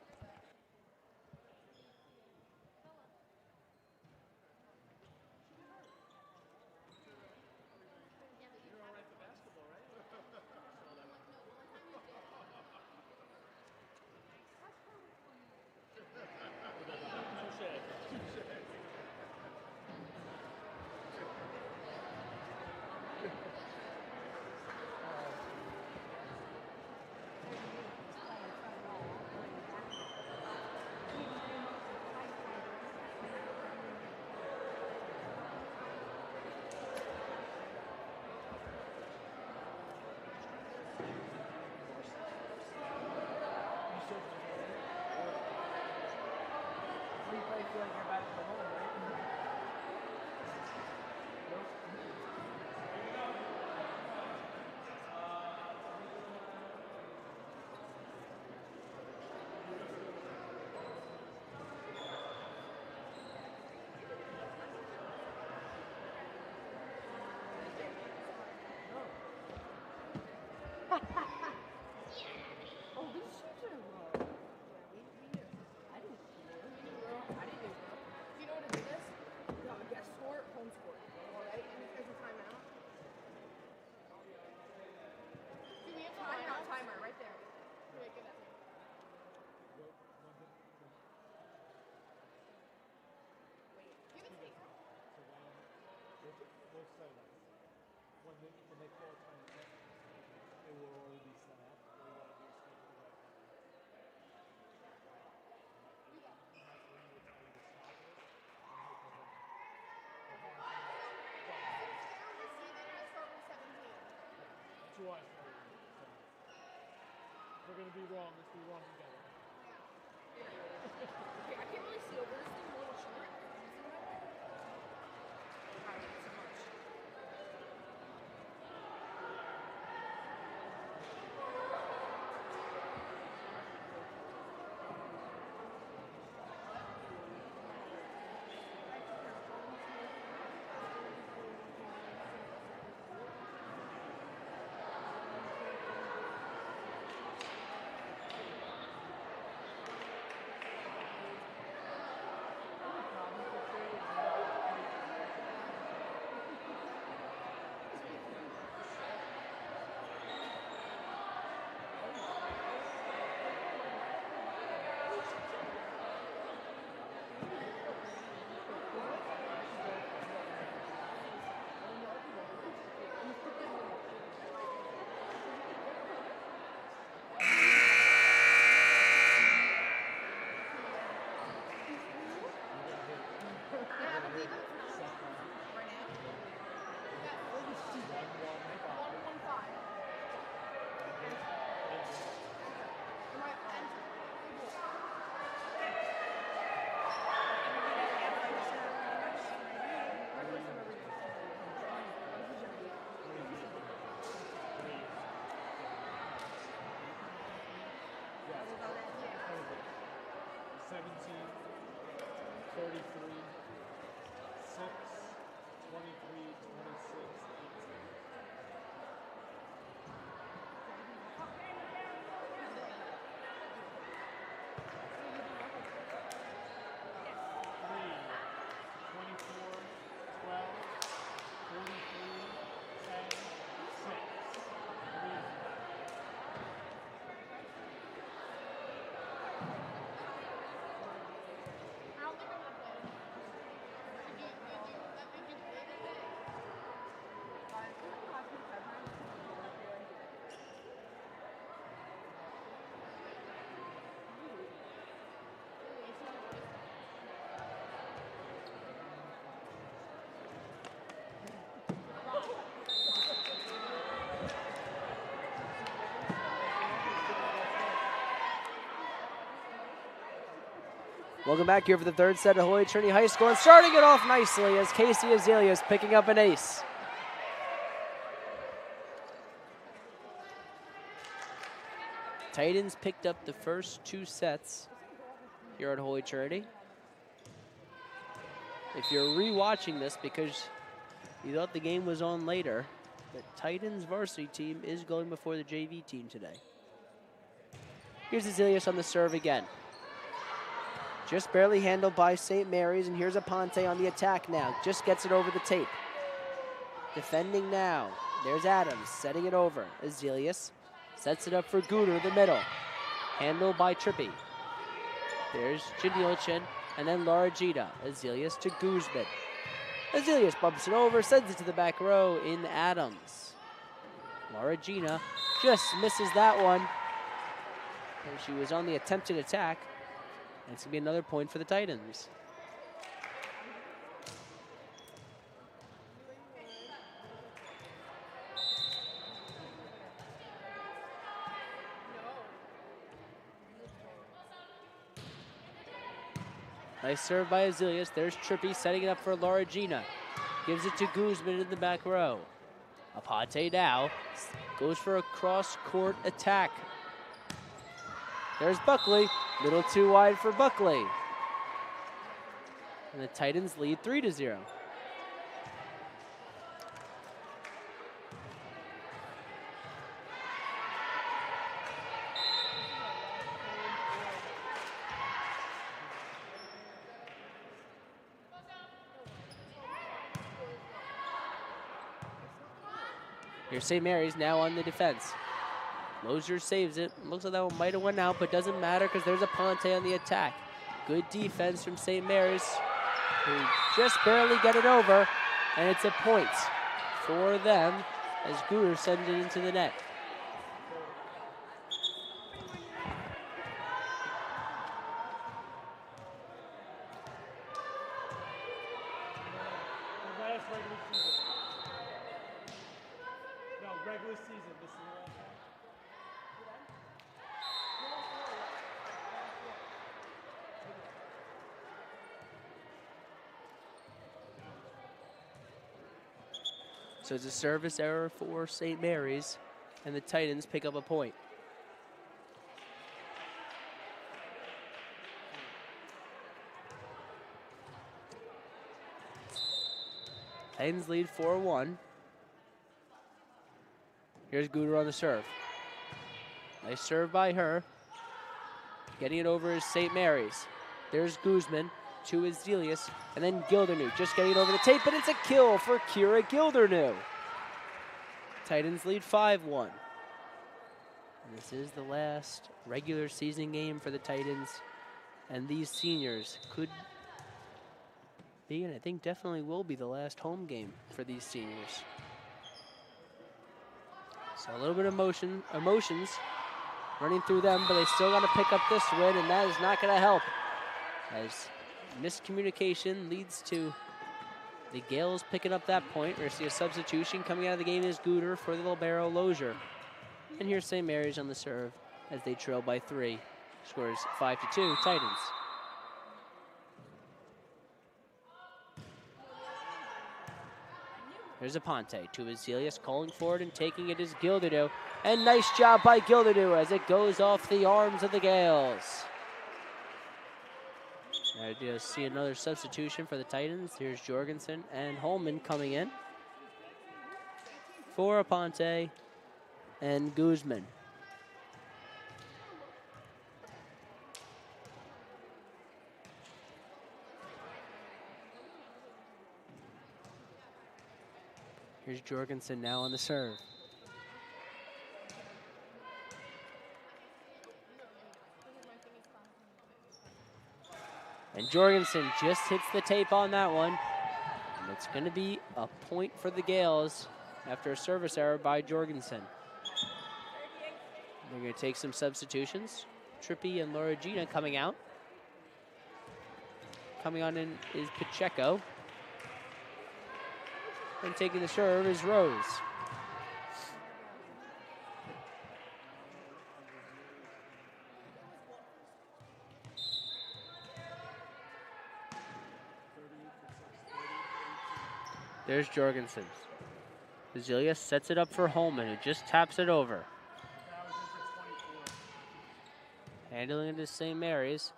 We're going to be wrong if we run together. Okay, I can't really see over this thing. A little short. 17, 33, 6, 23, 26, 18. Three, 24, 12, 43, 10, 6. Welcome back here for the third set of Holy Trinity High School, and starting it off nicely as Casey Azalea is picking up an ace. Titans picked up the first 2 sets here at Holy Trinity. If you're re-watching this because you thought the game was on later, the Titans varsity team is going before the JV team today. Here's Azalea on the serve again. Just barely handled by St. Mary's, and here's Aponte on the attack now. Just gets it over the tape. Defending now. There's Adams setting it over. Azelius sets it up for Guder in the middle. Handled by Trippy. There's Janilchin, and then Laura Gita. Azelius to Guzman. Azelius bumps it over, sends it to the back row in Adams. Laura Gina just misses that one. And she was on the attempted attack. And it's going to be another point for the Titans. Nice serve by Azelius. There's Trippy setting it up for Laura Gina. Gives it to Guzman in the back row. Aponte now goes for a cross-court attack. There's Buckley. Little too wide for Buckley. And the Titans lead 3-0. Here's St. Mary's now on the defense. Lozier saves it. Looks like that one might have went out, but doesn't matter because there's Aponte on the attack. Good defense from St. Mary's, who just barely get it over, and it's a point for them as Guder sends it into the net. The last regular season. No, regular season. This is the last one. So it's a service error for St. Mary's, and the Titans pick up a point. Titans lead 4-1. Here's Guder on the serve. Nice serve by her. Getting it over is St. Mary's. There's Guzman to Azelius, and then Gildernew just getting it over the tape, but it's a kill for Kira Gildernew. Titans lead 5-1. And this is the last regular season game for the Titans, and these seniors could be, and I think definitely will be, the last home game for these seniors. So a little bit of emotions running through them, but they still got to pick up this win, and that is not going to help, as miscommunication leads to the Gales picking up that point. We're going to see a substitution coming out of the game is Guder for the libero Lozier. And here's St. Mary's on the serve as they trail by 3. Scores 5-2 Titans. There's Aponte to Azelius, calling for it and taking it is Gildernew. And nice job by Gildernew as it goes off the arms of the Gales. I do see another substitution for the Titans. Here's Jorgensen and Holman coming in for Aponte and Guzman. Here's Jorgensen now on the serve. And Jorgensen just hits the tape on that one. And it's going to be a point for the Gales after a service error by Jorgensen. They're going to take some substitutions. Trippi and Laura Gina coming out. Coming on in is Pacheco. And taking the serve is Rose. There's Jorgensen. Azealia sets it up for Holman, who just taps it over. Handling it is St. Mary's.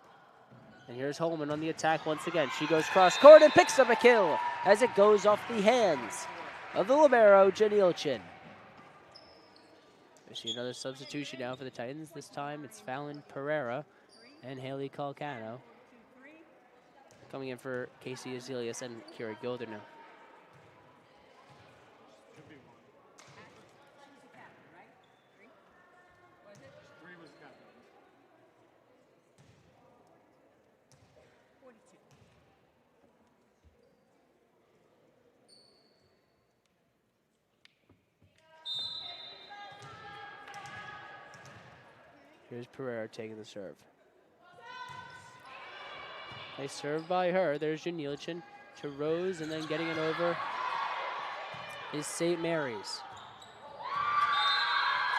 And here's Holman on the attack once again. She goes cross court and picks up a kill as it goes off the hands of the libero, Janilchin. We see another substitution now for the Titans. This time it's Fallon Pereira and Haley Calcano coming in for Casey Azelius and Kira Gilderno. Here's Pereira taking the serve. Nice serve by her. There's Janilchin to Rose, and then getting it over is St. Mary's.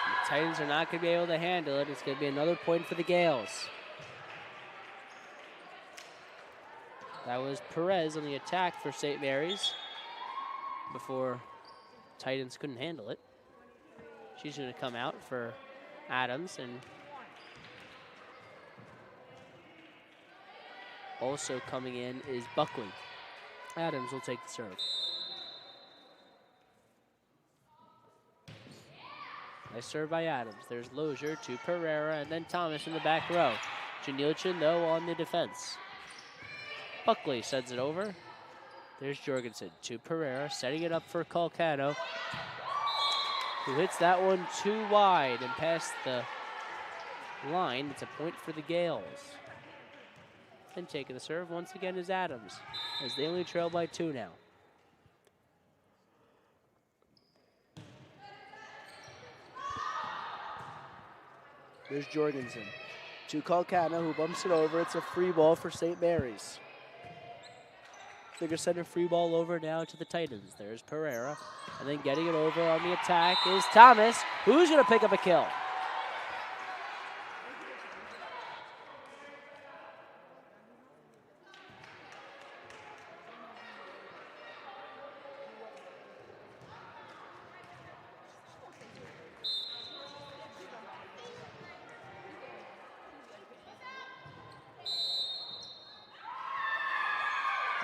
The Titans are not going to be able to handle it. It's going to be another point for the Gales. That was Perez on the attack for St. Mary's before Titans couldn't handle it. She's going to come out for Adams, and also coming in is Buckley. Adams will take the serve. Nice serve by Adams. There's Lozier to Pereira, and then Thomas in the back row. Janilchin, though, on the defense. Buckley sends it over. There's Jorgensen to Pereira, setting it up for Calcano, who hits that one too wide and past the line. It's a point for the Gales. And taking the serve once again is Adams, as they only trail by 2 now. There's Jorgensen to Calcano, who bumps it over. It's a free ball for St. Mary's. They're going to send a free ball over now to the Titans. There's Pereira, and then getting it over on the attack is Thomas, who's going to pick up a kill.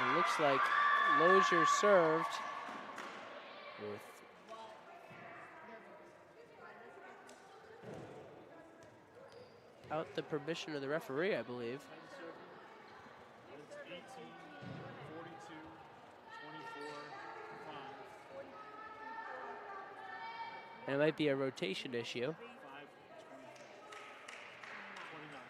It looks like Lozier served without the permission of the referee, I believe. It's 18, 42, 24, 5. And it might be a rotation issue. 5, 29. 29.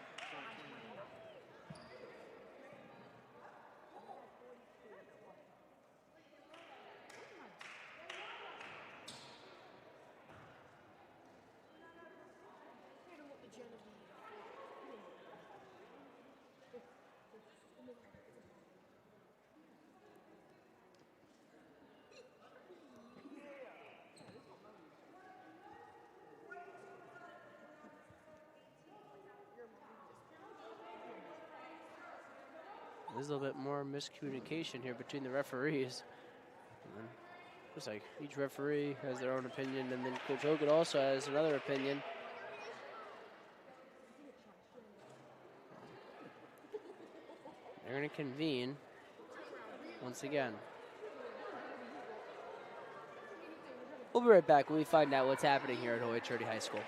There's a little bit more miscommunication here between the referees. Looks like each referee has their own opinion, and then Coach Hogan also has another opinion. They're going to convene once again. We'll be right back when we find out what's happening here at Holy Trinity High School.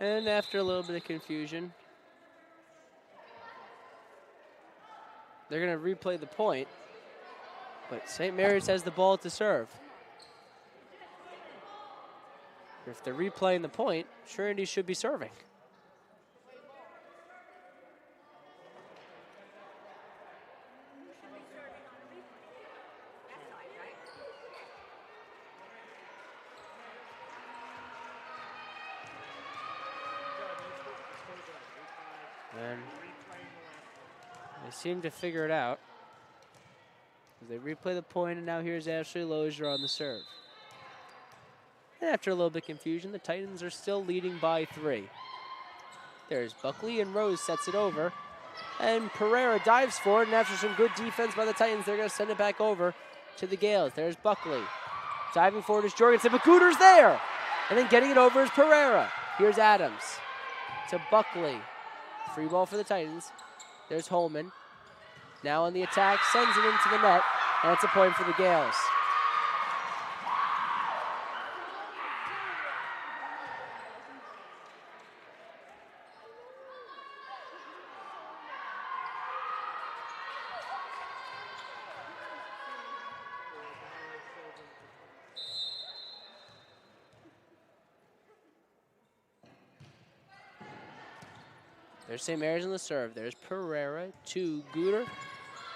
And after a little bit of confusion, they're going to replay the point, but St. Mary's has the ball to serve. If they're replaying the point, Trinity should be serving. And they seem to figure it out. They replay the point, and now here's Ashley Lozier on the serve. And after a little bit of confusion, the Titans are still leading by 3. There's Buckley, and Rose sets it over. And Pereira dives for it, and after some good defense by the Titans, they're going to send it back over to the Gales. There's Buckley. Diving forward is Jorgensen, but Gooter's there! And then getting it over is Pereira. Here's Adams to Buckley. Free ball for the Titans. There's Holman. Now on the attack, sends it into the net, and it's a point for the Gales. There's St. Mary's on the serve. There's Pereira to Gooter,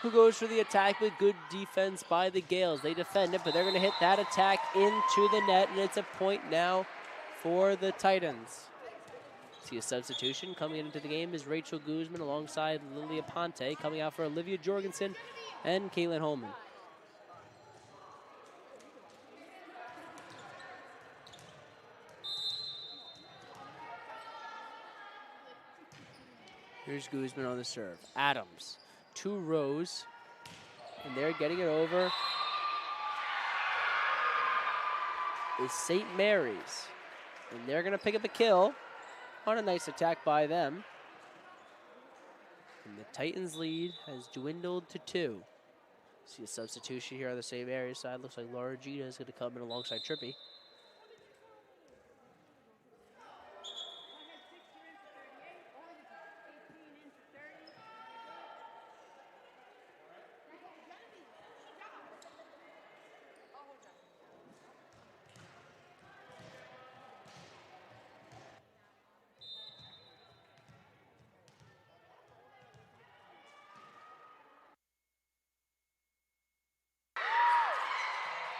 who goes for the attack with good defense by the Gales. They defend it, but they're going to hit that attack into the net, and it's a point now for the Titans. See a substitution coming into the game is Rachel Guzman alongside Lilia Ponte, coming out for Olivia Jorgensen and Caitlin Holman. Here's Guzman on the serve. Adams to Rose, and they're getting it over. Is St. Mary's, and they're going to pick up a kill on a nice attack by them. And the Titans' lead has dwindled to 2. See a substitution here on the St. Mary's side. Looks like Laura Gita is going to come in alongside Trippy.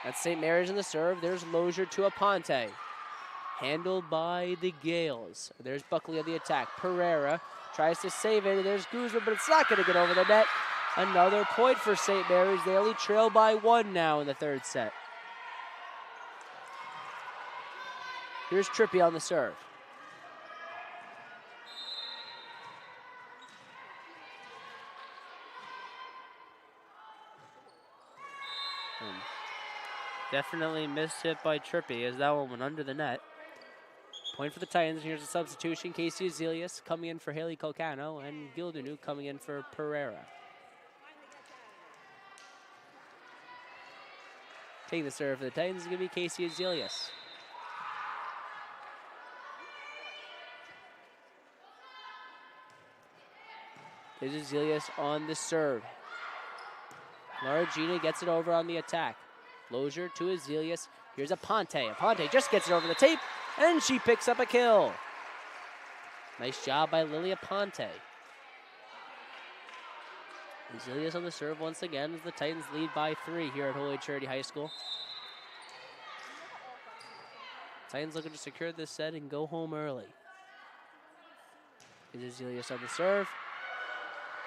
That's St. Mary's in the serve. There's Lozier to Aponte. Handled by the Gales. There's Buckley on the attack. Pereira tries to save it. There's Guzman, but it's not going to get over the net. Another point for St. Mary's. They only trail by 1 now in the third set. Here's Trippy on the serve. Definitely missed hit by Trippy as that one went under the net. Point for the Titans. Here's a substitution. Casey Azelius coming in for Haley Colcano and Gildenu coming in for Pereira. Taking the serve for the Titans is going to be Casey Azelius. There's Azelius on the serve. Laura Gina gets it over on the attack. Lozier to Azelius. Here's Aponte. Aponte just gets it over the tape, And she picks up a kill. Nice job by Lilia Ponte. Zilius on the serve once again as the Titans lead by 3 here at Holy Trinity High School. Titans looking to secure this set and go home early. Here's Zilius on the serve.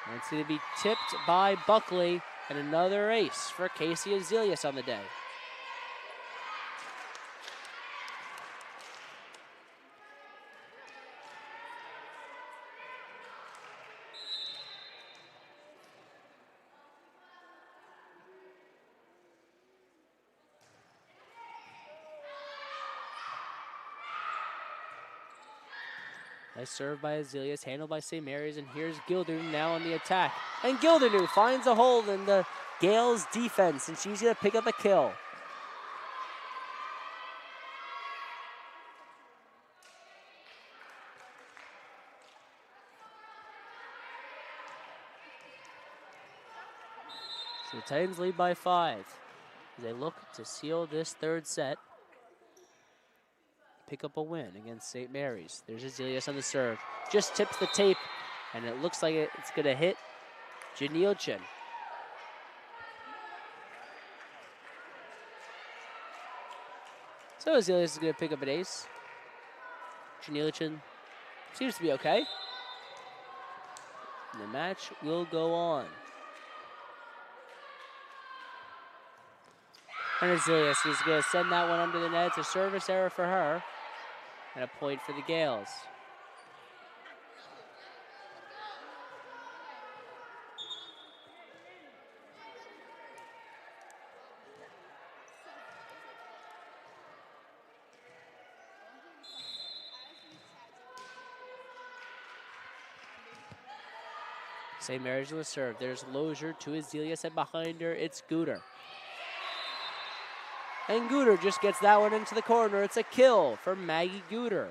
And it's going to be tipped by Buckley, and another ace for Casey Azelius on the day. Nice serve by Azelius, handled by St. Mary's, and here's Gildernew now on the attack. And Gildernew finds a hole in the Gales defense, and she's going to pick up a kill. So the Titans lead by 5 as they look to seal this third set. Pick up a win against St. Mary's. There's Azelius on the serve. Just tips the tape, and it looks like it's going to hit Janilchin. So Azelius is going to pick up an ace. Janilchin seems to be okay. And the match will go on. And Azelius is going to send that one under the net. It's a service error for her. And a point for the Gales. St. Mary's on the serve. There's Lozier to Azelius, and behind her, it's Guter. And Guter just gets that one into the corner. It's a kill for Maggie Guter.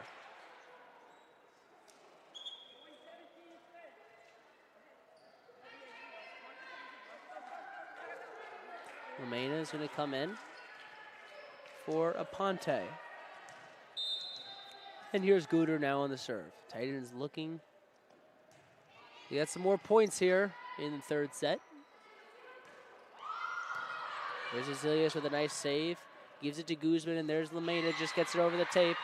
Romena is going to come in for Aponte. And here's Guter now on the serve. Titans looking to get some more points here in the third set. There's Azelius with a nice save. Gives it to Guzman, and there's Lamena, just gets it over the tape.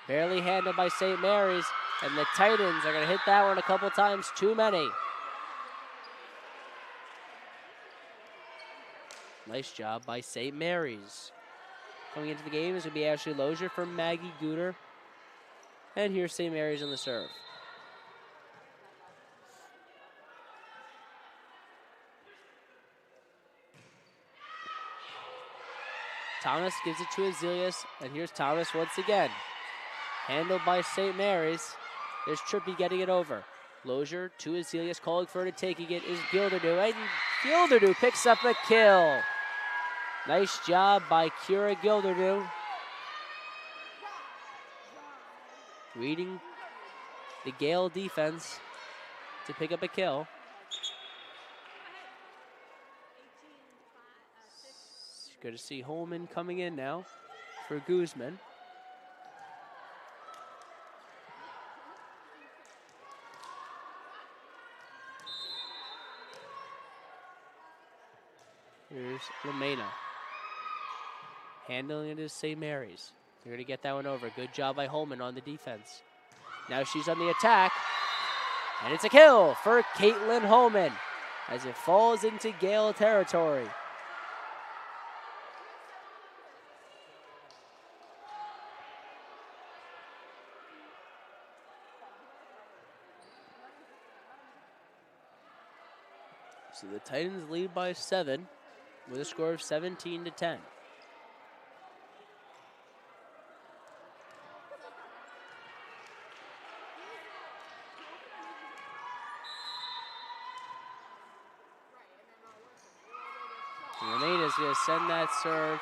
Barely handled by St. Mary's, and the Titans are going to hit that one a couple times too many. Nice job by St. Mary's. Coming into the game is going to be Ashley Lozier for Maggie Guter. And here's St. Mary's on the serve. Thomas gives it to Azelius, and here's Thomas once again. Handled by St. Mary's. There's Trippy getting it over. Lozier to Azelius, calling for it, taking it is Gildernew, and Gildernew picks up a kill. Nice job by Kira Gildernew. Reading the Gale defense to pick up a kill. Good to see Holman coming in now for Guzman. Here's Lamena. Handling it is St. Mary's. They're going to get that one over. Good job by Holman on the defense. Now she's on the attack. And it's a kill for Caitlin Holman as it falls into Gale territory. So the Titans lead by 7 with a score of 17-10. Lamena is going to send that serve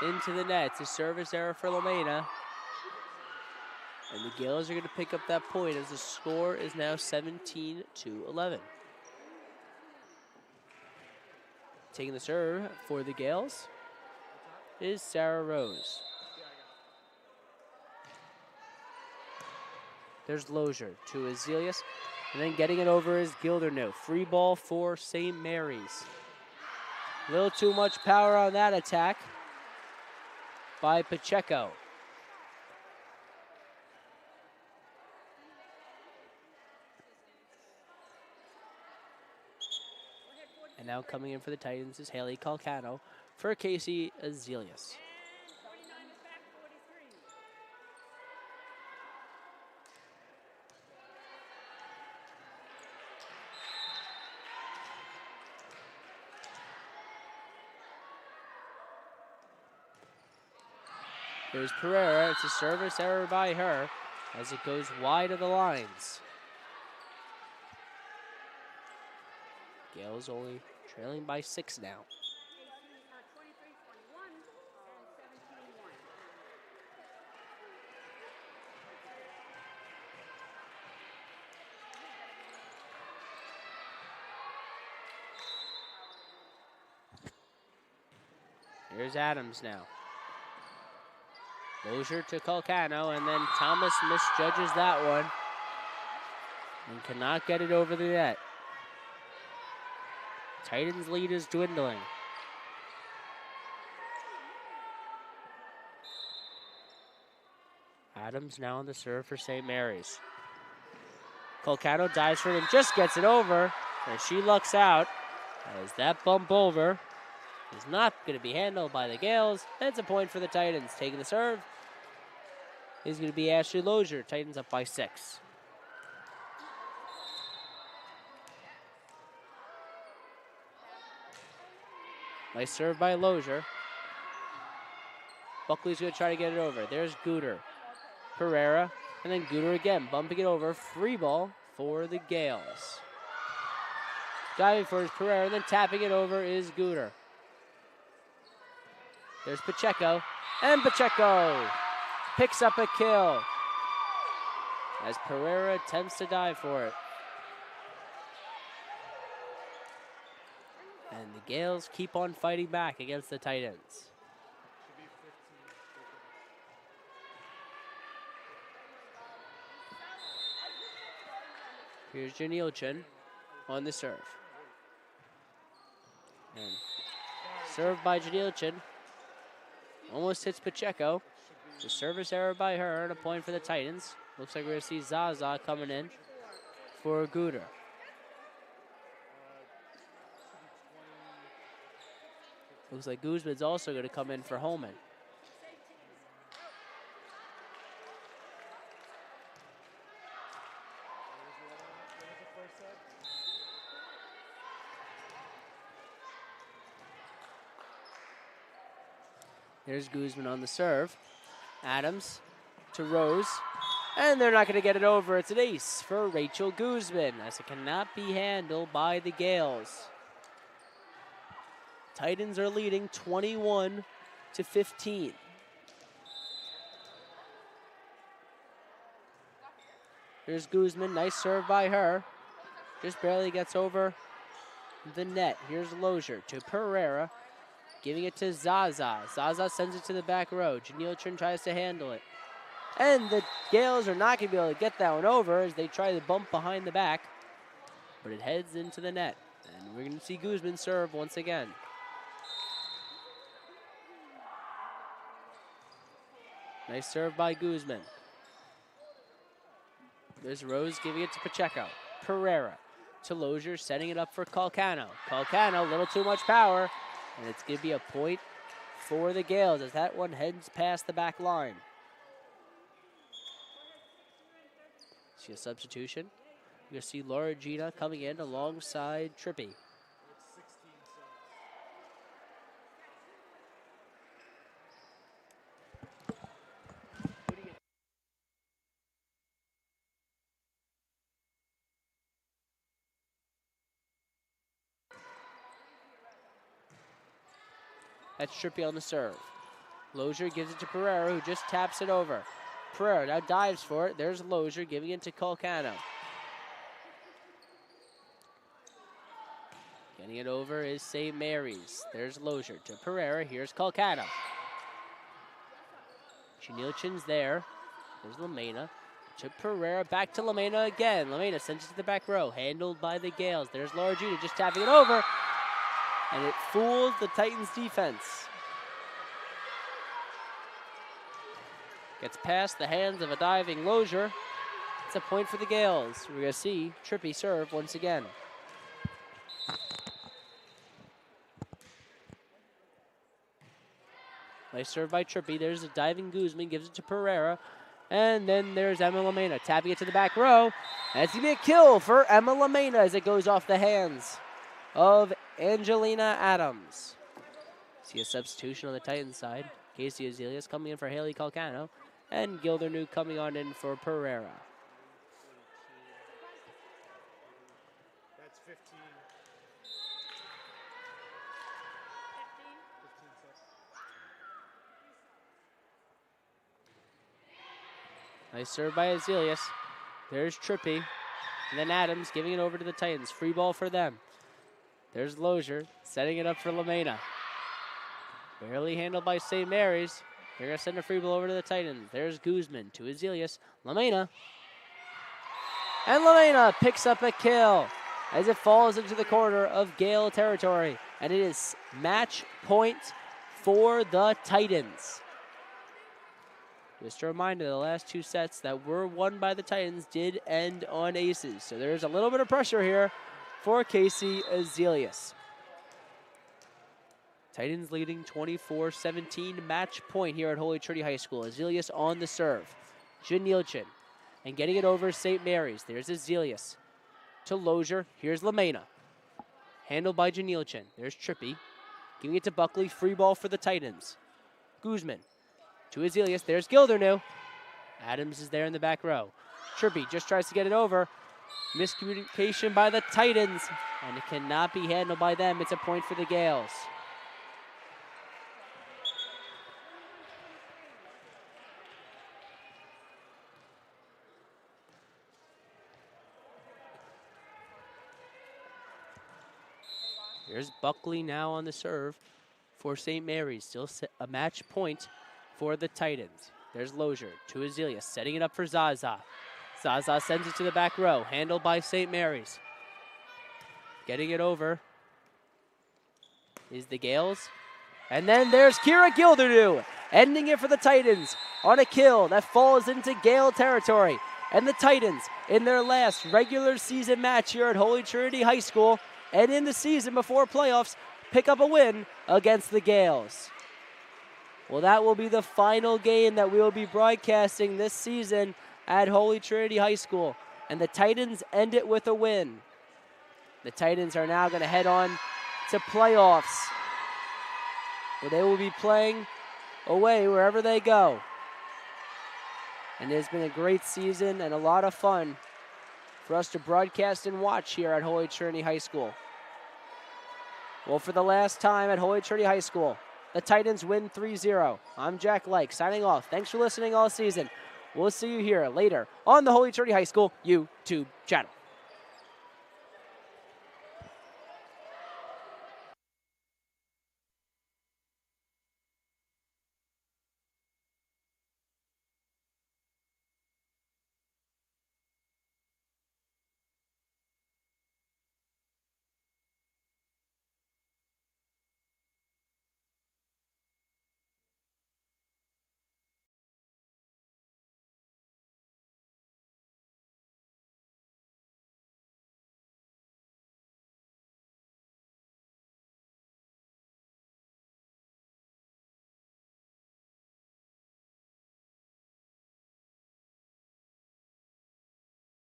into the net. It's a service error for Lamena. And the Gales are going to pick up that point as the score is now 17-11. Taking the serve for the Gales is Sarah Rose. There's Lozier to Azelius. And then getting it over is Gilderneau. Free ball for St. Mary's. A little too much power on that attack by Pacheco. And now coming in for the Titans is Haley Calcano for Casey Azelius. Here's Pereira. It's a service error by her as it goes wide of the lines. Gales only trailing by 6 now. Here's Adams now. Lozier to Calcano, and then Thomas misjudges that one and cannot get it over the net. Titans' lead is dwindling. Adams now on the serve for St. Mary's. Calcano dives for it and just gets it over, and she lucks out as that bump over is not going to be handled by the Gales. That's a point for the Titans. Taking the serve is going to be Ashley Lozier. Titans up by 6. Nice serve by Lozier. Buckley's going to try to get it over. There's Gooder. Pereira, and then Gooder again, bumping it over. Free ball for the Gales. Diving for his Pereira, and then tapping it over is Gooder. There's Pacheco, and Pacheco picks up a kill as Pereira attempts to dive for it. And the Gales keep on fighting back against the Titans. Here's Janilchin on the serve. And served by Janilchin. Almost hits Pacheco. The service error by her and a point for the Titans. Looks like we're going to see Zaza coming in for Gooder. Looks like Guzman's also going to come in for Holman. There's Guzman on the serve. Adams to Rose. And they're not going to get it over. It's an ace for Rachel Guzman as it cannot be handled by the Gales. Titans are leading 21-15. Here's Guzman. Nice serve by her. Just barely gets over the net. Here's Lozier to Pereira. Giving it to Zaza. Zaza sends it to the back row. Janilchin tries to handle it. And the Gales are not going to be able to get that one over as they try to bump behind the back. But it heads into the net. And we're going to see Guzman serve once again. Nice serve by Guzman. There's Rose giving it to Pacheco. Pereira to Lozier, setting it up for Calcano. Calcano, a little too much power. And it's going to be a point for the Gales as that one heads past the back line. See a substitution. You're going to see Laura Gina coming in alongside Trippy. That's Trippy on the serve. Lozier gives it to Pereira, who just taps it over. Pereira now dives for it. There's Lozier giving it to Calcano. Getting it over is St. Mary's. There's Lozier to Pereira. Here's Calcano. Janilchin's there. There's Lamena. To Pereira, back to LaMena again. LaMena sends it to the back row, handled by the Gales. There's Laura Judah just tapping it over, and it fools the Titans defense. Gets past the hands of a diving Lozier. It's a point for the Gales. We're going to see Trippy serve once again. Nice serve by Trippy. There's a diving Guzman, gives it to Pereira. And then there's Emma LaMena tapping it to the back row. That's going to be a kill for Emma LaMena as it goes off the hands of Angelina Adams. See a substitution on the Titans side. Casey Azelius coming in for Haley Calcano. And Gildernew coming on in for Pereira. That's 15. 15 seconds. Nice serve by Azelius. There's Trippy. And then Adams giving it over to the Titans. Free ball for them. There's Lozier setting it up for LaMena. Barely handled by St. Mary's. They're going to send a free ball over to the Titans. There's Guzman to Azelius. LaMena. And LaMena picks up a kill as it falls into the corner of Gale territory. And it is match point for the Titans. Just a reminder, the last two sets that were won by the Titans did end on aces. So there's a little bit of pressure here for Casey Azelius. Titans leading 24-17, match point here at Holy Trinity High School. Azelius on the serve. Janilchin. And getting it over St. Mary's. There's Azelius to Lozier. Here's LaMena. Handled by Janilchin. There's Trippy. Giving it to Buckley. Free ball for the Titans. Guzman to Azelius. There's Gildernew. Adams is there in the back row. Trippy just tries to get it over. Miscommunication by the Titans. And it cannot be handled by them. It's a point for the Gales. There's Buckley now on the serve for St. Mary's. Still a match point for the Titans. There's Lozier to Azelius, setting it up for Zaza. Zaza sends it to the back row, handled by St. Mary's. Getting it over is the Gales. And then there's Kira Gildernew, ending it for the Titans on a kill that falls into Gale territory. And the Titans, in their last regular season match here at Holy Trinity High School, and in the season before playoffs, pick up a win against the Gales. Well, that will be the final game that we will be broadcasting this season at Holy Trinity High School. And the Titans end it with a win. The Titans are now going to head on to playoffs, where they will be playing away wherever they go. And it's been a great season and a lot of fun for us to broadcast and watch here at Holy Trinity High School. Well, for the last time at Holy Trinity High School, the Titans win 3-0. I'm Jack Like, signing off. Thanks for listening all season. We'll see you here later on the Holy Trinity High School YouTube channel.